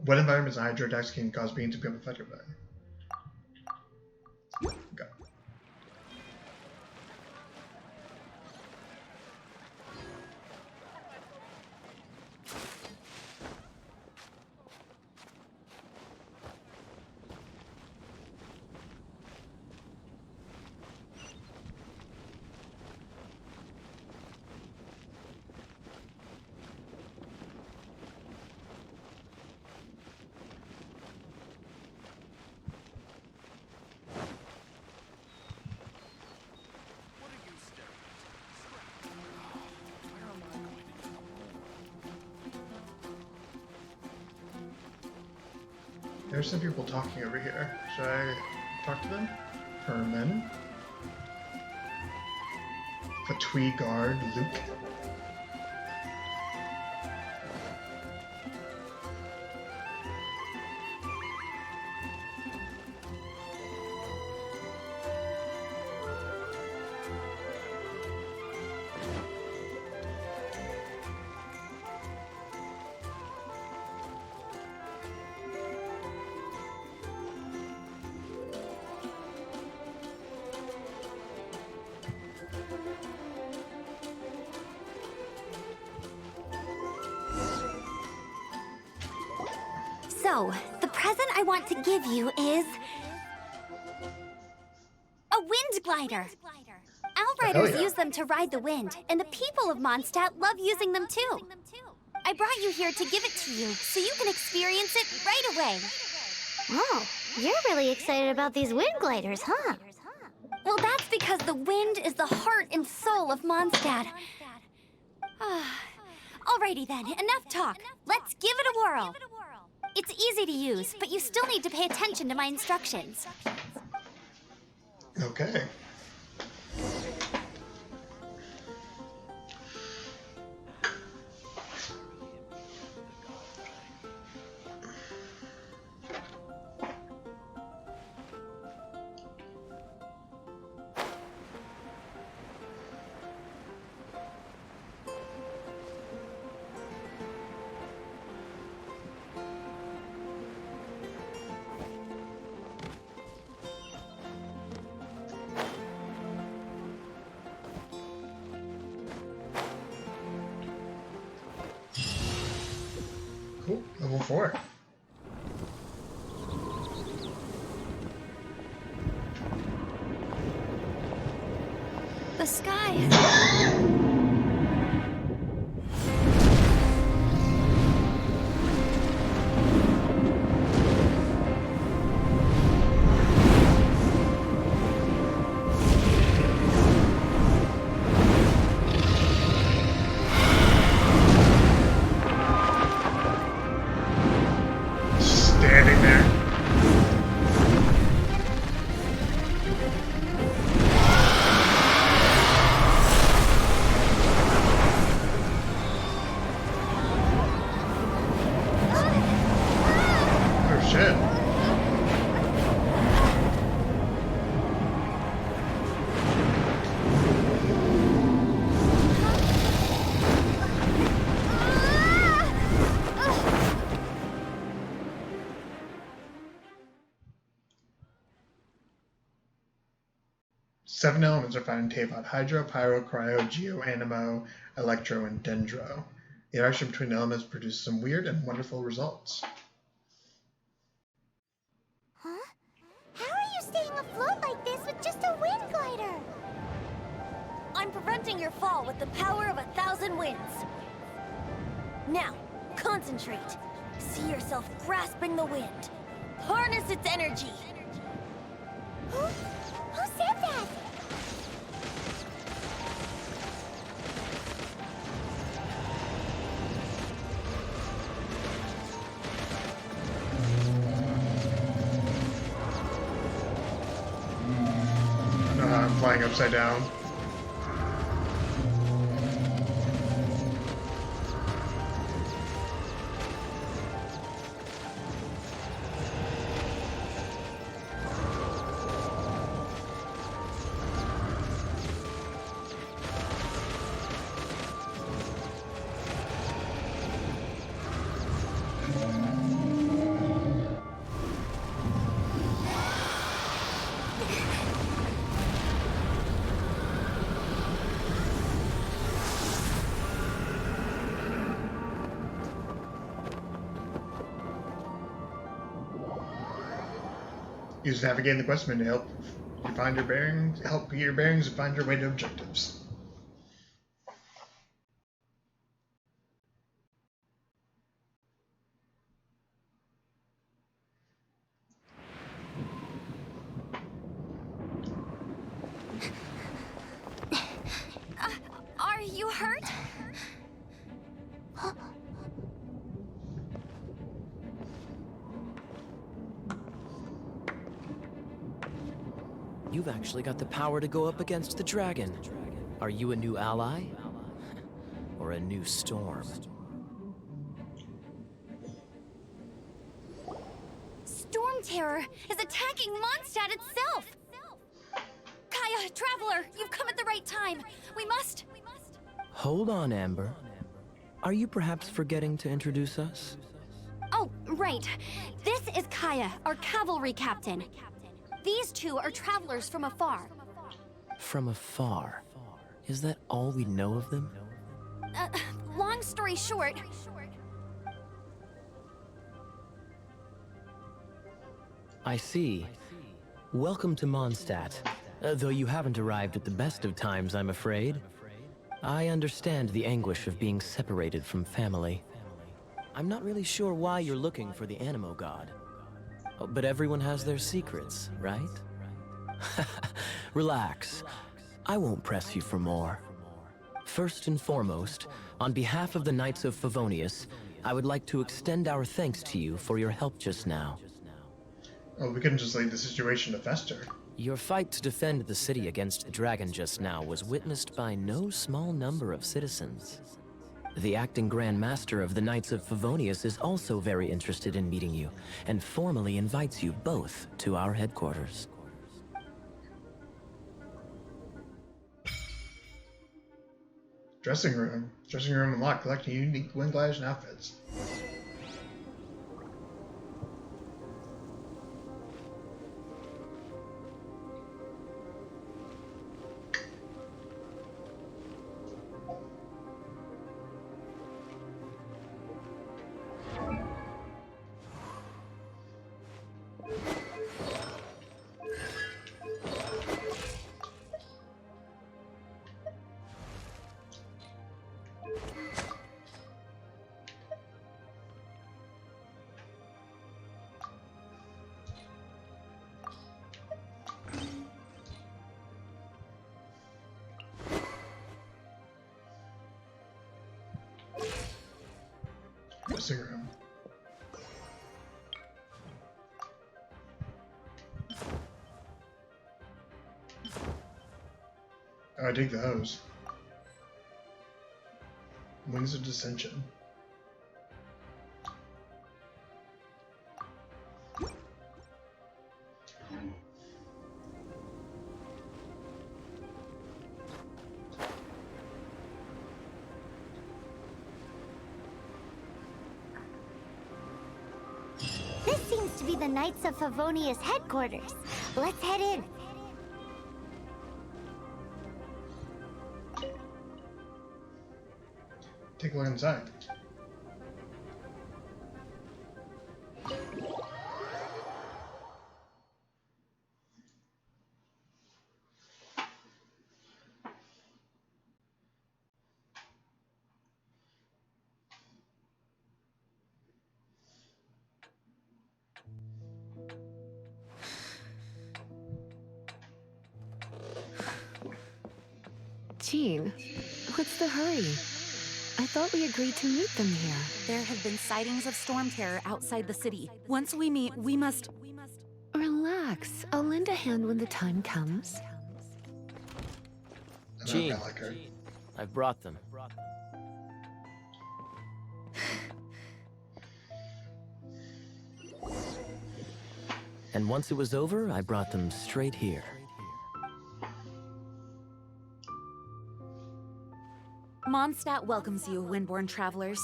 What environments and hydro attacks can cause beings to become affected by? Okay. There's some people talking over here. Should I talk to them? Herman. Fatui guard, Luke. So, the present I want to give you is a wind glider. Outriders use them to ride the wind, and the people of Mondstadt love using them too. I brought you here to give it to you, so you can experience it right away. Oh, you're really excited about these wind gliders, huh? Well, that's because the wind is the heart and soul of Mondstadt. Alrighty then, enough talk. Let's give it a whirl. It's easy to use, but you still need to pay attention to my instructions. Okay. Cool. Level 4. The sky. Standing there. Oh shit. Seven elements are found in Tavot: Hydro, Pyro, Cryo, Geo, Animo, Electro, and Dendro. The interaction between elements produces some weird and wonderful results. Huh? How are you staying afloat like this with just a wind glider? I'm preventing your fall with the power of 1,000 winds. Now, concentrate. See yourself grasping the wind. Harness its energy. Who said that? I'm flying upside down. Use navigating the quest menu to help you find your bearings, help get your bearings and find your way to objectives. Are you hurt? you've actually got the power to go up against the dragon. Are you a new ally? Or a new storm? Storm Terror is attacking Mondstadt itself! Kaya, Traveler, you've come at the right time. We must... Hold on, Amber. Are you perhaps forgetting to introduce us? Oh, right. This is Kaya, our cavalry captain. These two are travelers from afar. From afar? Is that all we know of them? Long story short... I see. Welcome to Mondstadt. Though you haven't arrived at the best of times, I'm afraid. I understand the anguish of being separated from family. I'm not really sure why you're looking for the Animo God. But everyone has their secrets, right? Relax. I won't press you for more. First and foremost, on behalf of the Knights of Favonius, I would like to extend our thanks to you for your help just now. Oh, we couldn't just leave the situation to fester. Your fight to defend the city against the dragon just now was witnessed by no small number of citizens. The acting Grand Master of the Knights of Favonius is also very interested in meeting you, and formally invites you both to our headquarters. Dressing room. Dressing room unlocked. Collecting unique Winglash and outfits. Dressing room. Oh, I dig the hose. Wings of Dissension. This seems to be the Knights of Favonius headquarters. Let's head in. Take a look inside. Jean, what's the hurry? I thought we agreed to meet them here. There have been sightings of storm terror outside the city. Once we meet, we must... Relax. I'll lend a hand when the time comes. I Jean, don't like her. I've brought them. And once it was over, I brought them straight here. Mondstadt welcomes you, Windborn travelers.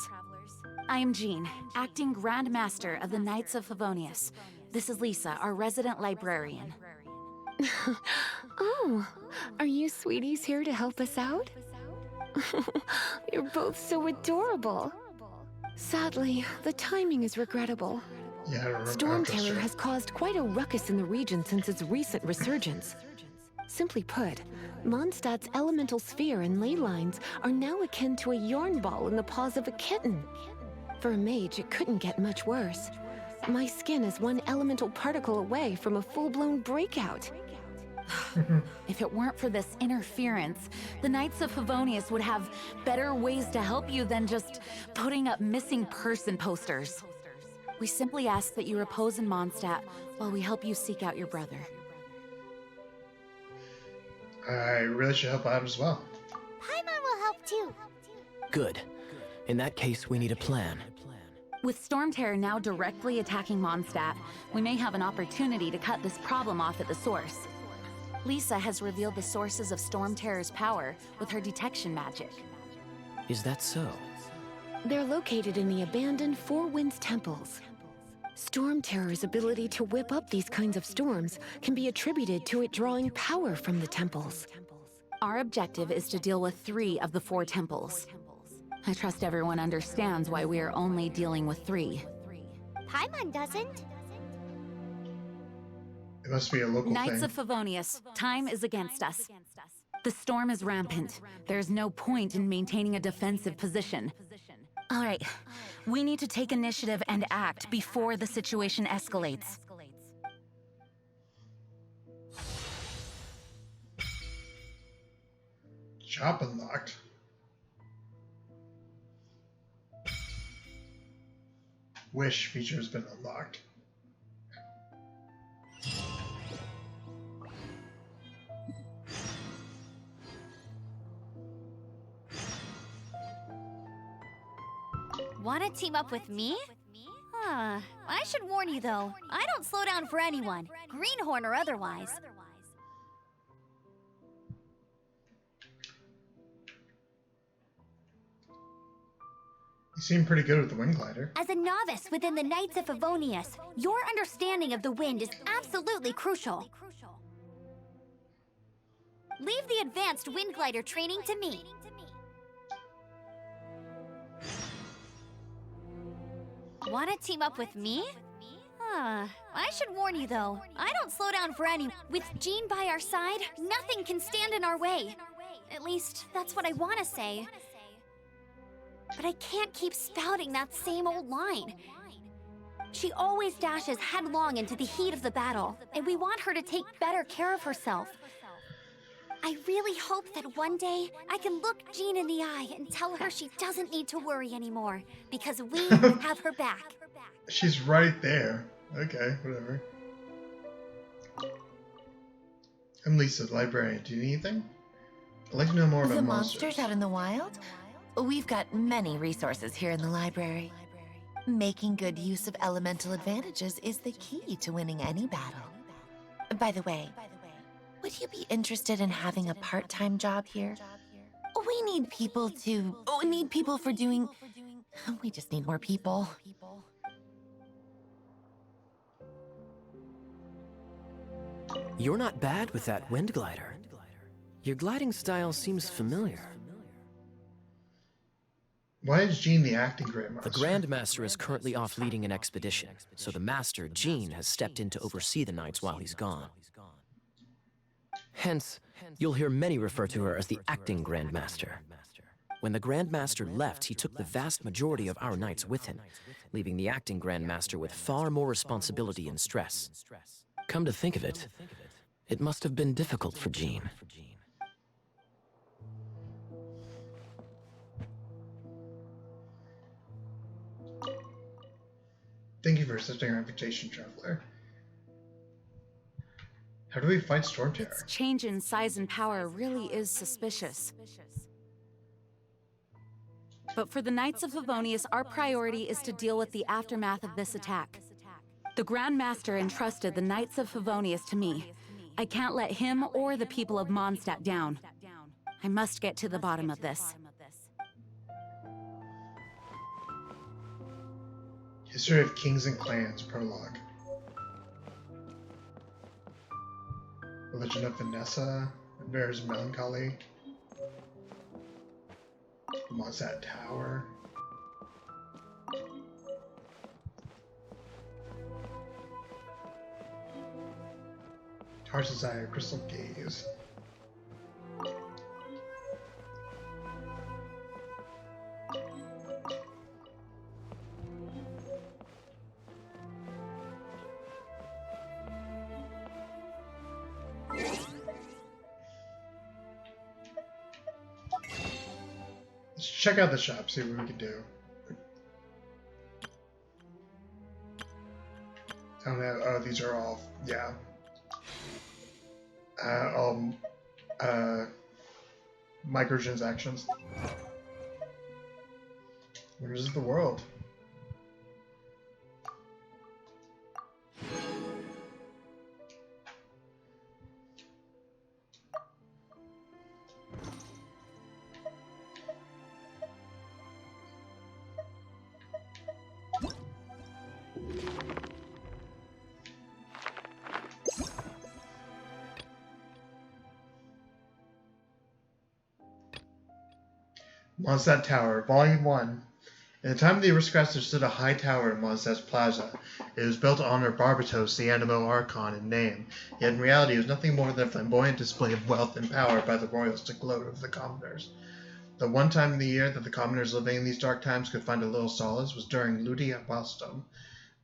I am Jean, acting Grand Master of the Knights of Favonius. This is Lisa, our resident librarian. Oh, are you sweeties here to help us out? You're both so adorable. Sadly, the timing is regrettable. Yeah, I remember. Storm Terror has caused quite a ruckus in the region since its recent resurgence. Simply put, Mondstadt's elemental sphere and ley lines are now akin to a yarn ball in the paws of a kitten. For a mage, it couldn't get much worse. My skin is one elemental particle away from a full-blown breakout. If it weren't for this interference, the Knights of Favonius would have better ways to help you than just putting up missing person posters. We simply ask that you repose in Mondstadt while we help you seek out your brother. I really should help out as well. Paimon will help too. Good. In that case, we need a plan. With Storm Terror now directly attacking Mondstadt, we may have an opportunity to cut this problem off at the source. Lisa has revealed the sources of Storm Terror's power with her detection magic. Is that so? They're located in the abandoned Four Winds temples. Storm Terror's ability to whip up these kinds of storms can be attributed to it drawing power from the temples. Our objective is to deal with 3 of the 4 temples. I trust everyone understands why we are only dealing with 3. Paimon doesn't. It must be a local Knights thing. of Favonius, time is against us. The storm is rampant. There's no point in maintaining a defensive position. All right, we need to take initiative and act before the situation escalates. Shop unlocked. Wish feature has been unlocked. Want to team up with me? I should warn you though, I don't slow down for anyone, greenhorn or otherwise. You seem pretty good with the wind glider. As a novice within the Knights of Favonius, your understanding of the wind is absolutely crucial. Leave the advanced wind glider training to me. Want to team up with me? I should warn you though, I don't slow down for anyone. With Jean by our side, nothing can stand in our way. At least, that's what I want to say. But I can't keep spouting that same old line. She always dashes headlong into the heat of the battle, and we want her to take better care of herself. I really hope that one day I can look Jean in the eye and tell her she doesn't need to worry anymore, because we have her back. She's right there. Okay, whatever. I'm Lisa, the librarian. Do you need anything? I'd like to know more about The monsters. monsters out in the wild? We've got many resources here in the library. Making good use of elemental advantages is the key to winning any battle. By the way, would you be interested in having a part-time job here? We need people for doing... We just need more people. You're not bad with that wind glider. Your gliding style seems familiar. Why is Jean the acting Grandmaster? The Grandmaster is currently off leading an expedition, so the Master, Jean, has stepped in to oversee the Knights while he's gone. Hence, you'll hear many refer to her as the acting Grandmaster. When the Grandmaster left, he took the vast majority of our Knights with him, leaving the acting Grandmaster with far more responsibility and stress. Come to think of it, it must have been difficult for Jean. Thank you for accepting our invitation, Traveler. How do we fight Storm Terror? Its change in size and power really is suspicious. But for the Knights of Favonius, our priority is to deal with the aftermath of this attack. The Grand Master entrusted the Knights of Favonius to me. I can't let him or the people of Mondstadt down. I must get to the bottom of this. History of Kings and Clans, Prologue. The Legend of Vanessa, Bear's Melancholy, Mondstadt Tower. Heart's Desire, Crystal Gaze. Let's check out the shop, see what we can do. I don't know. Oh, these are all, yeah. microtransactions. Where's the world? Mondstadt Tower, Volume 1. In the time of the aristocrats, there stood a high tower in Mondstadt's plaza. It was built to honor Barbatos, the Animo Archon, in name, yet in reality it was nothing more than a flamboyant display of wealth and power by the royals to gloat over the commoners. The one time in the year that the commoners living in these dark times could find a little solace was during Ludia Postum.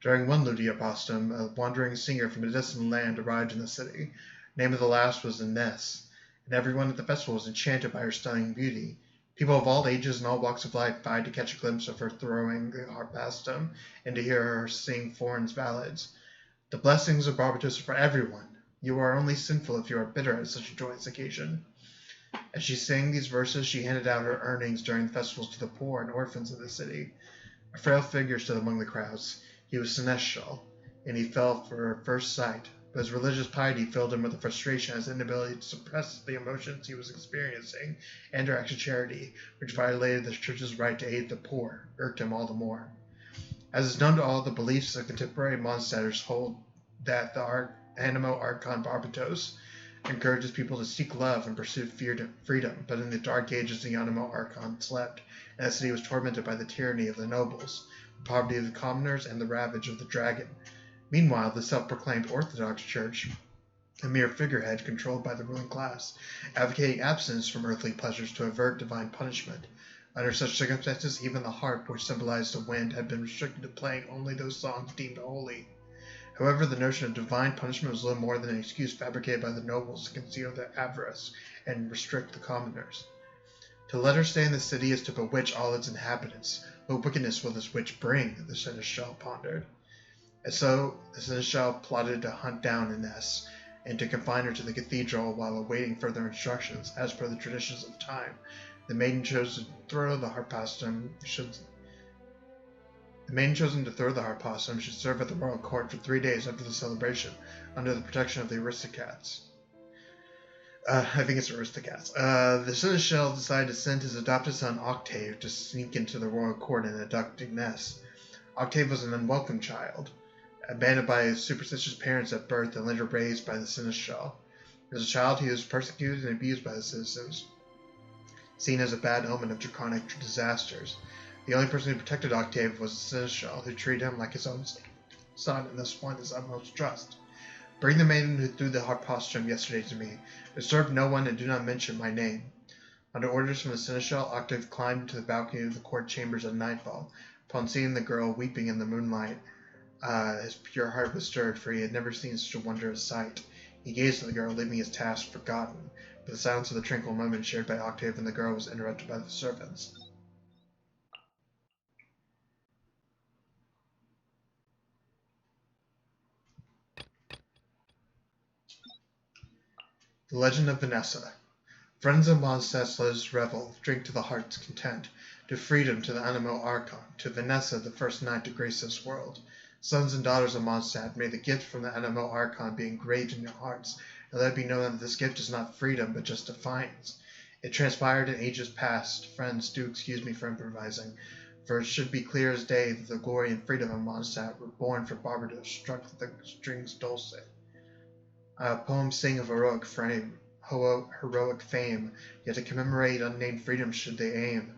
During one Ludia Postum, a wandering singer from a distant land arrived in the city. The name of the last was Ines, and everyone at the festival was enchanted by her stunning beauty. People of all ages and all walks of life vied to catch a glimpse of her throwing the harp past them and to hear her sing foreign ballads. The blessings of Barbatos are for everyone. You are only sinful if you are bitter at such a joyous occasion. As she sang these verses, she handed out her earnings during the festivals to the poor and orphans of the city. A frail figure stood among the crowds. He was seneschal, and he fell for her first sight, but his religious piety filled him with a frustration at his inability to suppress the emotions he was experiencing, and her acts of charity, which violated the church's right to aid the poor, irked him all the more. As is known to all, the beliefs of contemporary Mondstadters hold that the Animo Archon Barbatos encourages people to seek love and pursue freedom, but in the dark ages the Animo Archon slept, and the city was tormented by the tyranny of the nobles, the poverty of the commoners, and the ravage of the dragon. Meanwhile, the self-proclaimed Orthodox Church, a mere figurehead controlled by the ruling class, advocating abstinence from earthly pleasures to avert divine punishment. Under such circumstances, even the harp, which symbolized the wind, had been restricted to playing only those songs deemed holy. However, the notion of divine punishment was little more than an excuse fabricated by the nobles to conceal their avarice and restrict the commoners. To let her stay in the city is to bewitch all its inhabitants. What wickedness will this witch bring? The seneschal pondered. And so the seneschal plotted to hunt down Ines and to confine her to the cathedral while awaiting further instructions. As per the traditions of the time, the maiden chosen to throw the harp past him should serve at the royal court for 3 days after the celebration, under the protection of the aristocrats. I think it's aristocrats. The seneschal decided to send his adopted son Octave to sneak into the royal court and abduct Ines. Octave was an unwelcome child, abandoned by his superstitious parents at birth and later raised by the seneschal. As a child, he was persecuted and abused by the citizens, seen as a bad omen of draconic disasters. The only person who protected Octave was the seneschal, who treated him like his own son and thus won his utmost trust. Bring the maiden who threw the harp past him yesterday to me. Disturb no one and do not mention my name. Under orders from the seneschal, Octave climbed into the balcony of the court chambers at nightfall. Upon seeing the girl weeping in the moonlight, his pure heart was stirred, for he had never seen such a wondrous sight. He gazed at the girl, leaving his task forgotten, but the silence of the tranquil moment shared by Octave and the girl was interrupted by the servants. The Legend of Vanessa. Friends of Mondstadt let us revel, drink to the heart's content, to freedom, to the Animo Archon, to Vanessa, the first knight to grace this world. Sons and daughters of Mondstadt, may the gift from the Animo Archon be engraved in your hearts, and let it be known that this gift is not freedom, but just defiance. It transpired in ages past. Friends, do excuse me for improvising, for it should be clear as day that the glory and freedom of Mondstadt were born for Barbados, struck the strings dulce. Poems sing of heroic fame, yet to commemorate unnamed freedom should they aim.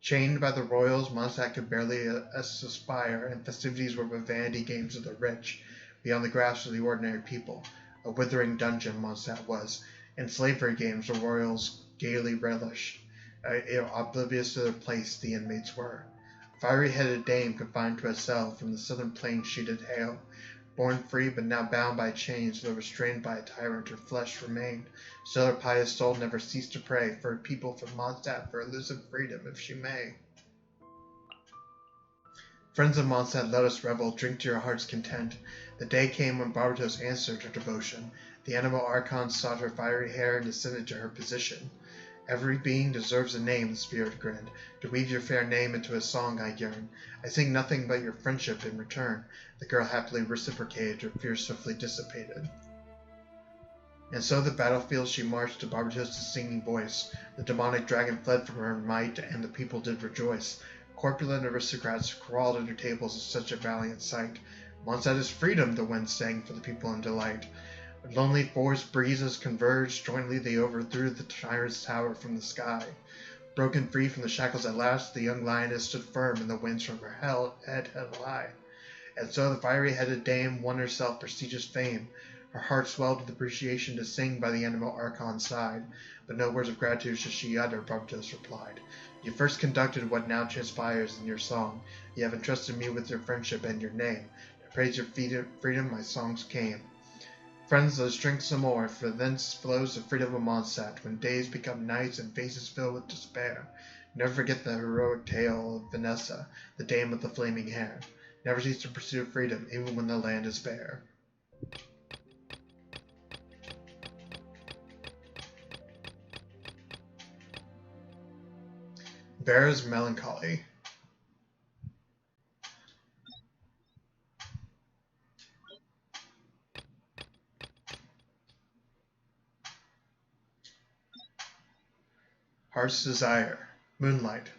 Chained by the royals, Mondstadt could barely aspire, and festivities were but vanity games of the rich, beyond the grasp of the ordinary people. A withering dungeon Mondstadt was, and slavery games the royals gaily relished, oblivious to their place the inmates were. A fiery-headed dame confined to a cell from the southern plains she did hail. Born free, but now bound by chains, though restrained by a tyrant, her flesh remained. Still her pious soul never ceased to pray for a people from Mondstadt, for elusive freedom, if she may. Friends of Mondstadt, let us revel, drink to your heart's content. The day came when Barbatos answered her devotion. The animal archon sought her fiery hair and ascended to her position. Every being deserves a name, the spirit grinned. To weave your fair name into a song I yearn. I sing nothing but your friendship in return. The girl happily reciprocated, her fear swiftly dissipated. And so the battlefield she marched to Barbatos's singing voice. The demonic dragon fled from her might, and the people did rejoice. Corpulent aristocrats crawled under tables of such a valiant sight. Mondstadt is freedom, the wind sang for the people in delight. Lonely forest breezes converged, jointly they overthrew the tyrant's tower from the sky. Broken free from the shackles at last, the young lioness stood firm, and the winds from her head held high. And so the fiery-headed dame won herself prestigious fame. Her heart swelled with appreciation to sing by the animal archon's side, but no words of gratitude should she utter, Barbatos replied. You first conducted what now transpires in your song. You have entrusted me with your friendship and your name. To praise your freedom, my songs came. Friends, let us drink some more, for thence flows the freedom of Mondstadt, when days become nights and faces fill with despair. Never forget the heroic tale of Vanessa, the dame with the flaming hair. Never cease to pursue freedom, even when the land is bare. Vera's melancholy. Heart's desire. Moonlight.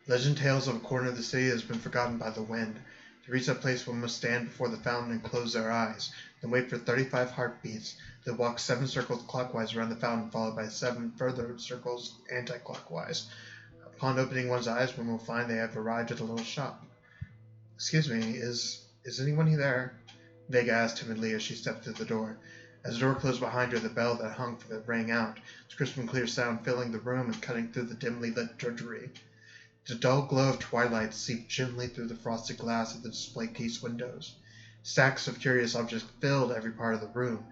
Legend tales of a corner of the city that has been forgotten by the wind. To reach that place one must stand before the fountain and close their eyes, then wait for 35 heartbeats, then walk 7 circles clockwise around the fountain, followed by 7 further circles anti-clockwise. Upon opening one's eyes, one will find they have arrived at a little shop. Excuse me, is anyone there? Vega asked timidly as she stepped through the door. As the door closed behind her, the bell that hung from it rang out, its crisp and clear sound filling the room and cutting through the dimly lit drudgery. The dull glow of twilight seeped gently through the frosted glass of the display case windows. Stacks of curious objects filled every part of the room.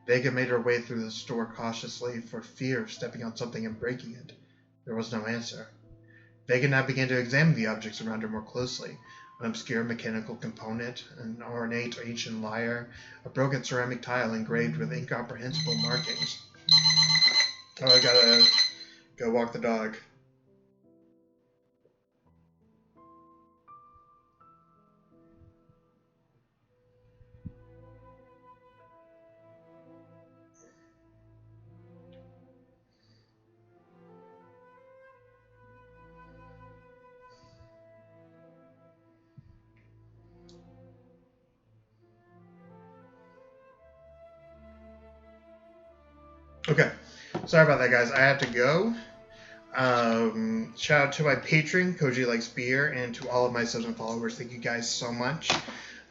Vega made her way through the store cautiously for fear of stepping on something and breaking it. There was no answer. Vega now began to examine the objects around her more closely. An obscure mechanical component, an ornate ancient lyre, a broken ceramic tile engraved with incomprehensible markings. Oh, I gotta go walk the dog. Okay, sorry about that, guys. I have to go. Shout out to my patron, Koji Likes Beer, and to all of my subs and followers. Thank you guys so much.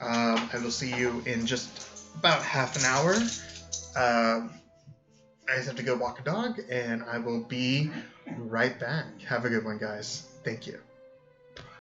I will see you in just about half an hour. I just have to go walk a dog, and I will be right back. Have a good one, guys. Thank you.